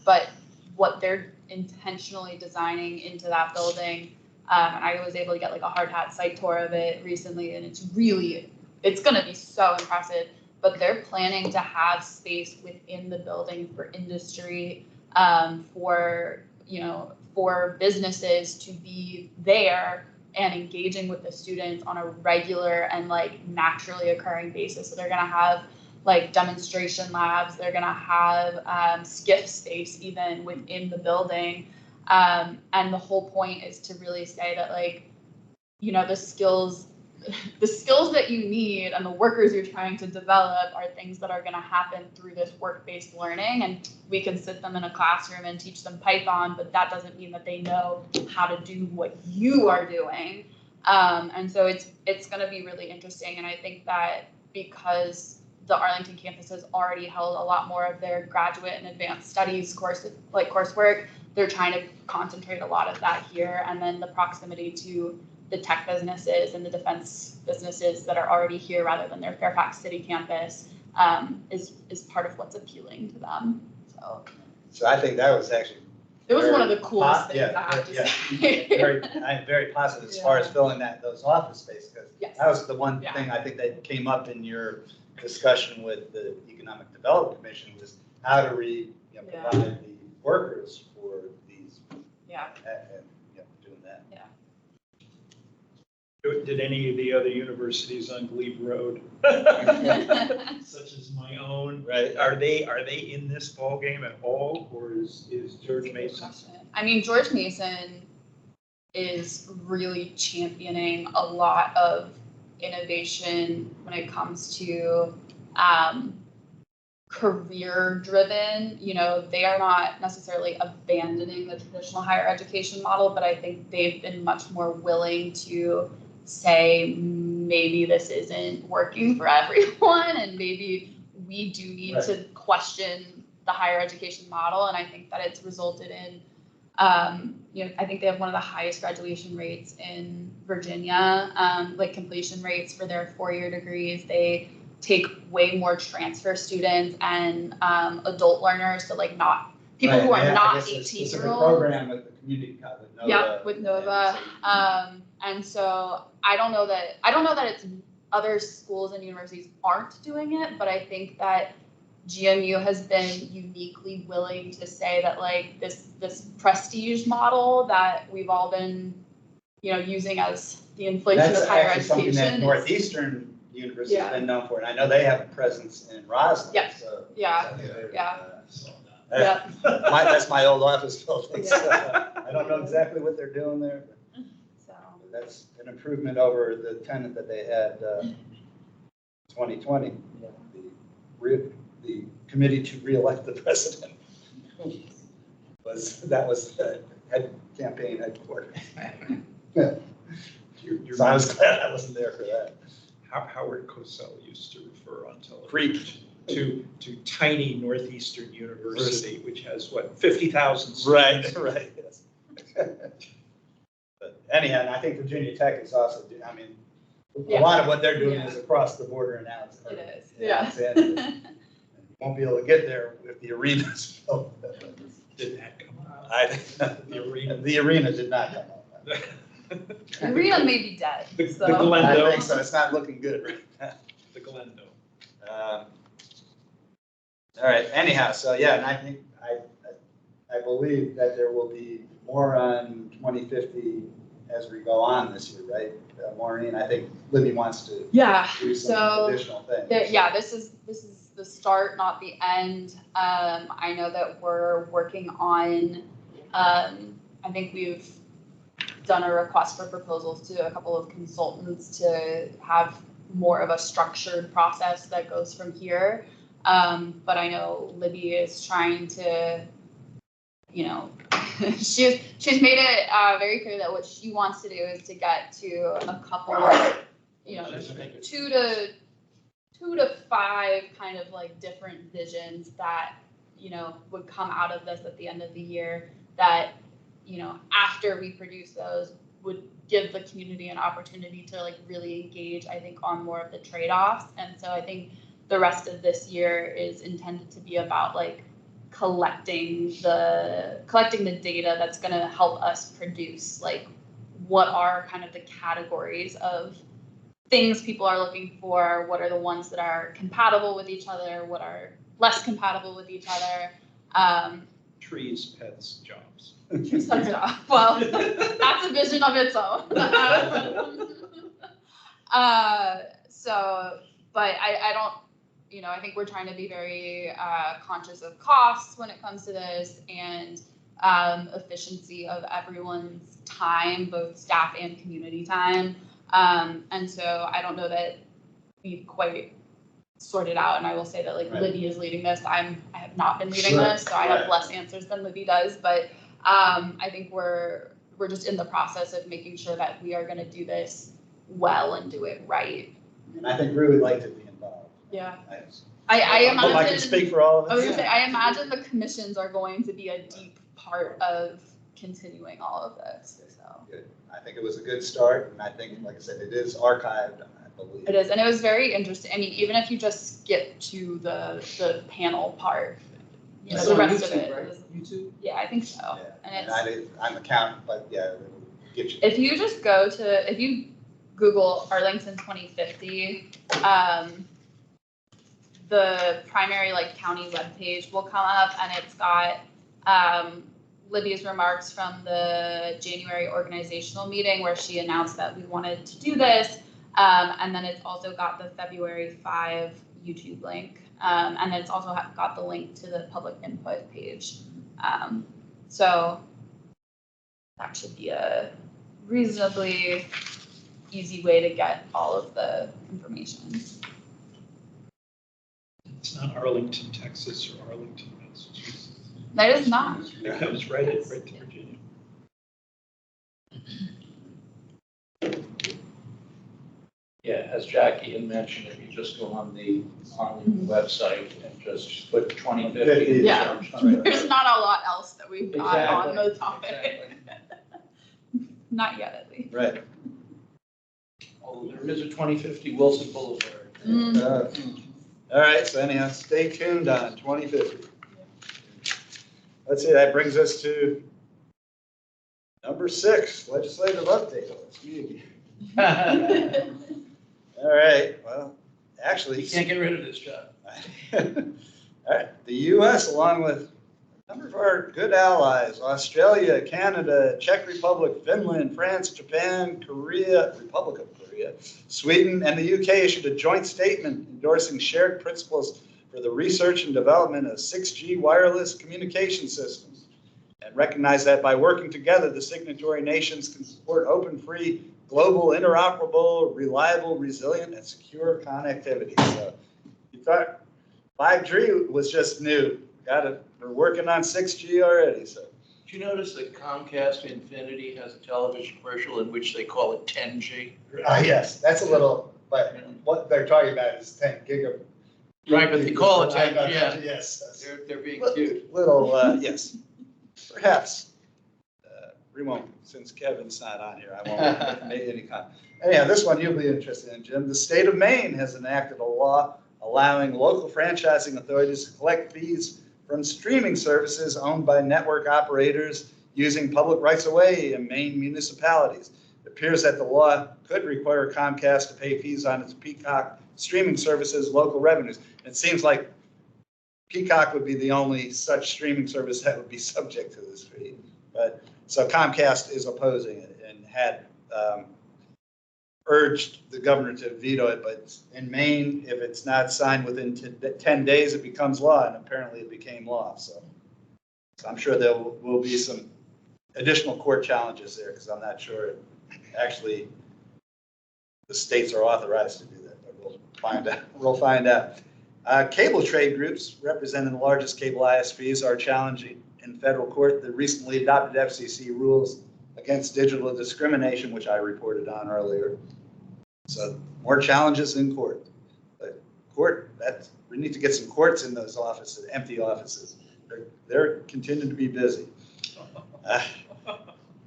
[SPEAKER 5] But what they're intentionally designing into that building, and I was able to get like a hard hat site tour of it recently, and it's going to be so impressive. But they're planning to have space within the building for industry, for businesses to be there and engaging with the students on a regular and like naturally occurring basis. So they're going to have like demonstration labs. They're going to have skiff space even within the building. And the whole point is to really say that the skills that you need and the workers you're trying to develop are things that are going to happen through this work-based learning. And we can sit them in a classroom and teach them Python, but that doesn't mean that they know how to do what you are doing. And so it's going to be really interesting. And I think that because the Arlington campus has already held a lot more of their graduate and advanced studies coursework. They're trying to concentrate a lot of that here, and then the proximity to the tech businesses and the defense businesses that are already here rather than their Fairfax City campus is part of what's appealing to them.
[SPEAKER 8] So I think that was actually.
[SPEAKER 5] It was one of the coolest things I have to say.
[SPEAKER 8] I'm very positive as far as filling those office space, because that was the one thing I think that came up in your discussion with the Economic Development Commission, was how to provide the workers for these. And doing that.
[SPEAKER 10] Did any of the other universities on Glebe Road, such as my own,
[SPEAKER 8] right?
[SPEAKER 10] Are they in this ballgame at all, or is George Mason?
[SPEAKER 5] I mean, George Mason is really championing a lot of innovation when it comes to career driven. They are not necessarily abandoning the traditional higher education model, but I think they've been much more willing to say maybe this isn't working for everyone, and maybe we do need to question the higher education model. And I think that it's resulted in, I think they have one of the highest graduation rates in Virginia, completion rates for their 4-year degrees. They take way more transfer students and adult learners, so not people who are not 18-year-olds.
[SPEAKER 8] Program with the community college.
[SPEAKER 5] With Nova. And so I don't know that it's other schools and universities aren't doing it, but I think that GMU has been uniquely willing to say that this prestige model that we've all been using as the inflation of higher education.
[SPEAKER 8] That's actually something that Northeastern University has been known for, and I know they have a presence in Roslyn.
[SPEAKER 5] Yes.
[SPEAKER 8] So
[SPEAKER 5] That's
[SPEAKER 8] my old office building. So I don't know exactly what they're doing there. But that's an improvement over the tenant that they had 2020. The committee to re-elect the president was the head campaign headquarters. So I was glad I wasn't there for that.
[SPEAKER 10] Howard Cosell used to refer on television to tiny Northeastern University, which has 50,000 students.
[SPEAKER 8] Right. Yes. But anyhow, and I think Virginia Tech is also. A lot of what they're doing is across the border now.
[SPEAKER 5] It is.
[SPEAKER 8] You won't be able to get there if the arena's built.
[SPEAKER 10] Did that come out?
[SPEAKER 8] The arena did not come out.
[SPEAKER 5] The arena may be dead.
[SPEAKER 10] The Glendo.
[SPEAKER 8] I think so. It's not looking good right now.
[SPEAKER 10] The Glendo.
[SPEAKER 8] All right. Anyhow, so and I think I believe that there will be more on 2050 as we go on this year, right, Maureen? I think Libby wants to do some additional things.
[SPEAKER 5] This is the start, not the end. I know that we're working on. I think we've done a request for proposals to a couple of consultants to have more of a structured process that goes from here. But I know Libby is trying to, she's made it very clear that what she wants to do is to get to a couple of, 2 to 5 kind of different visions that, would come out of this at the end of the year that, after we produce those would give the community an opportunity to really engage, I think, on more of the trade-offs. And so I think the rest of this year is intended to be about collecting the data that's going to help us produce what are kind of the categories of things people are looking for, what are the ones that are compatible with each other, what are less compatible with each other.
[SPEAKER 10] Trees, pets, jobs.
[SPEAKER 5] Trees, pets, jobs. Well, that's a vision of its own. But I don't, I think we're trying to be very conscious of costs when it comes to this, and efficiency of everyone's time, both staff and community time. And so I don't know that we've quite sorted out, and I will say that Libby is leading this. I have not been leading this, so I have less answers than Libby does, but I think we're just in the process of making sure that we are going to do this well and do it right.
[SPEAKER 8] And I think Rue would like to be involved.
[SPEAKER 5] Yeah.
[SPEAKER 8] I
[SPEAKER 5] I
[SPEAKER 8] hope I can
[SPEAKER 5] imagine,
[SPEAKER 8] speak for all of
[SPEAKER 5] I was
[SPEAKER 8] us.
[SPEAKER 5] gonna say, I imagine the commissions are going to be a deep part of continuing all of this, so.
[SPEAKER 8] Good. I think it was a good start, and I think, like I said, it is archived, I believe.
[SPEAKER 5] It is, and it was very interesting. I mean, even if you just skip to the panel part, you know,
[SPEAKER 8] It's
[SPEAKER 5] the
[SPEAKER 8] on
[SPEAKER 5] rest of
[SPEAKER 8] YouTube,
[SPEAKER 5] it
[SPEAKER 8] right?
[SPEAKER 5] is,
[SPEAKER 8] YouTube?
[SPEAKER 5] yeah, I think so.
[SPEAKER 8] Yeah.
[SPEAKER 5] And
[SPEAKER 8] And
[SPEAKER 5] it's,
[SPEAKER 8] I'm accountant, but yeah, it will get you.
[SPEAKER 5] if you just go to, if you Google Arlington 2050, the primary like county webpage will come up, and it's got Libby's remarks from the January organizational meeting where she announced that we wanted to do this. And then it's also got the February 5 YouTube link. And then it's also got the link to the public input page. So that should be a reasonably easy way to get all of the information.
[SPEAKER 10] It's not Arlington, Texas or Arlington, Massachusetts.
[SPEAKER 5] That is not.
[SPEAKER 10] It comes right to Virginia.
[SPEAKER 3] Yeah, as Jackie had mentioned, if you just go on the Arlington website and just put 2050.
[SPEAKER 5] Yeah.
[SPEAKER 3] Right.
[SPEAKER 5] There's not a lot else that we've got on
[SPEAKER 3] Exactly,
[SPEAKER 5] the topic. Not yet, at least.
[SPEAKER 8] Right.
[SPEAKER 3] Although there is a 2050 Wilson Boulevard.
[SPEAKER 8] All right, so anyhow, stay tuned on 2050. Let's see, that brings us to number 6, legislative update. Let's see again. All right, well, actually.
[SPEAKER 3] You can't get rid of this job.
[SPEAKER 8] All right, the U.S. along with a number of our good allies, Australia, Canada, Czech Republic, Finland, France, Japan, Korea, Republic of Korea, Sweden, and the U.K. issued a joint statement endorsing shared principles for the research and development of 6G wireless communication systems, and recognize that by working together, the signatory nations can support open, free, global, interoperable, reliable, resilient, and secure connectivity. So you thought 5G was just new. Got it. We're working on 6G already. So
[SPEAKER 3] Did you notice that Comcast Infinity has a television commercial in which they call it 10G?
[SPEAKER 8] yes, that's a little. But what they're talking about is 10 gigabit.
[SPEAKER 3] Right, but they call it 10, yeah.
[SPEAKER 8] Yes.
[SPEAKER 3] They're being cute.
[SPEAKER 8] Little, yes. Perhaps. We won't, since Kevin's not on here, I won't make any comment. Anyhow, this one you'll be interested in, Jim. The state of Maine has enacted a law allowing local franchising authorities to collect fees from streaming services owned by network operators using public rights-of-way in Maine municipalities. It appears that the law could require Comcast to pay fees on its Peacock streaming services local revenues. It seems like Peacock would be the only such streaming service that would be subject to this fee. But so Comcast is opposing it and had urged the governor to veto it. But in Maine, if it's not signed within 10 days, it becomes law. And apparently it became law. So I'm sure there will be some additional court challenges there because I'm not sure actually the states are authorized to do that. But we'll find out. We'll find out. Cable trade groups representing the largest cable ISPs are challenging in federal court the recently adopted FCC rules against digital discrimination, which I reported on earlier. So more challenges in court. But court, we need to get some courts in those offices, empty offices. They're continuing to be busy.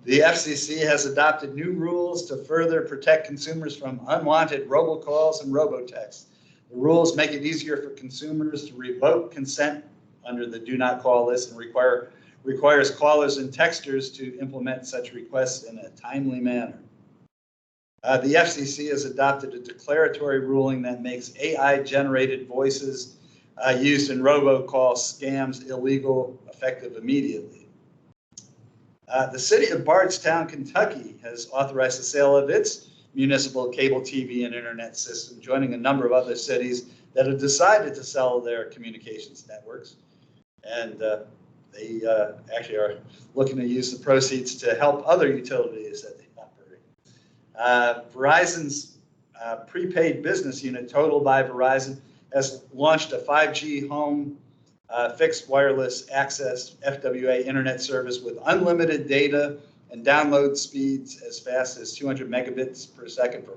[SPEAKER 8] The FCC has adopted new rules to further protect consumers from unwanted robocalls and robotexts. The rules make it easier for consumers to revoke consent under the do not call list and requires callers and texters to implement such requests in a timely manner. The FCC has adopted a declaratory ruling that makes AI-generated voices used in robocall scams illegal, effective immediately. The city of Bardstown, Kentucky has authorized the sale of its municipal cable TV and internet system, joining a number of other cities that have decided to sell their communications networks. And they actually are looking to use the proceeds to help other utilities that they operate. Verizon's prepaid business unit, Total by Verizon, has launched a 5G home fixed wireless access FWA internet service with unlimited data and download speeds as fast as 200 megabits per second for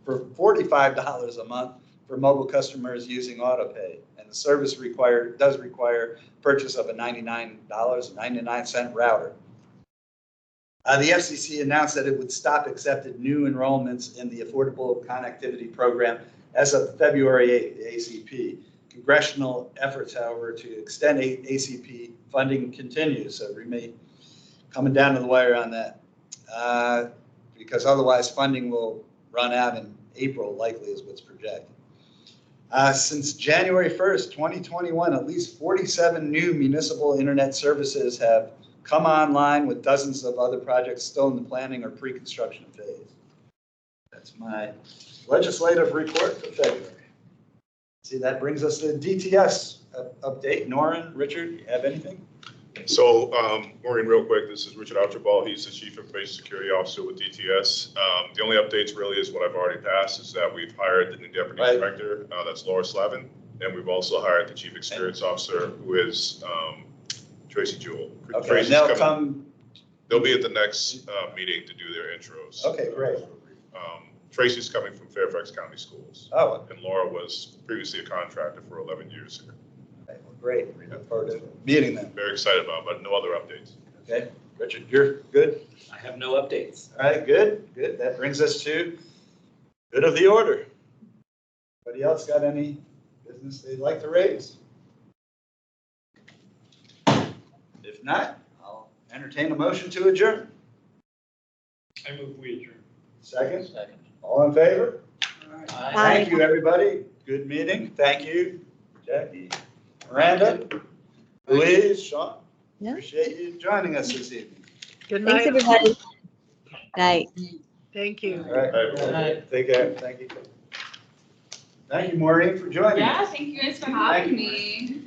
[SPEAKER 8] $45 a month for mobile customers using AutoPay. And the service does require purchase of a $99.99 router. The FCC announced that it would stop accepted new enrollments in the Affordable Connectivity Program as of February 8th, the ACP. Congressional efforts, however, to extend ACP funding continues, so we may coming down to the wire on that. Because otherwise funding will run out in April, likely is what's projected. Since January 1st, 2021, at least 47 new municipal internet services have come online, with dozens of other projects still in the planning or pre-construction phase. That's my legislative report for February. See, that brings us to the DTS update. Norrin, Richard, you have anything?
[SPEAKER 4] So, Maureen, real quick, this is Richard Archibald. He's the Chief Information Security Officer with DTS. The only updates really is what I've already passed, is that we've hired the new Deputy Director, that's Laura Slavin, and we've also hired the Chief Experience Officer, who is Tracy Jewell.
[SPEAKER 8] Okay,
[SPEAKER 4] Tracy's
[SPEAKER 8] they'll
[SPEAKER 4] coming. They'll be at the next meeting to do their intros.
[SPEAKER 8] Okay, great.
[SPEAKER 4] Tracy's coming from Fairfax County Schools.
[SPEAKER 8] Oh,
[SPEAKER 4] And Laura was previously a contractor for 11 years here.
[SPEAKER 8] okay, well, great. We look forward to meeting them.
[SPEAKER 4] Very excited about it, but no other updates.
[SPEAKER 8] Okay, Richard, you're good?
[SPEAKER 16] I have no updates.
[SPEAKER 8] All right, good, good. That brings us to good of the order. Anybody else got any business they'd like to raise? If not, I'll entertain a motion to adjourn.
[SPEAKER 10] I move we adjourn.
[SPEAKER 8] Second?
[SPEAKER 3] Second.
[SPEAKER 8] All in favor?
[SPEAKER 6] Aye.
[SPEAKER 8] Thank you, everybody. Good meeting. Thank you, Jackie, Miranda, Louise, Sean.
[SPEAKER 6] Yeah.
[SPEAKER 8] Appreciate you joining us this evening.
[SPEAKER 2] Good
[SPEAKER 6] Thanks,
[SPEAKER 2] night.
[SPEAKER 6] everybody. Night.
[SPEAKER 2] Thank you.
[SPEAKER 8] All right.
[SPEAKER 3] Good night.
[SPEAKER 8] Take care. Thank you. Thank you, Maureen, for joining us.
[SPEAKER 5] Yeah, thank you guys for having me.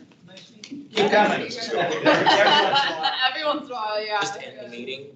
[SPEAKER 3] Keep coming.
[SPEAKER 5] Every once in a while, yeah.
[SPEAKER 16] Just to end the meeting,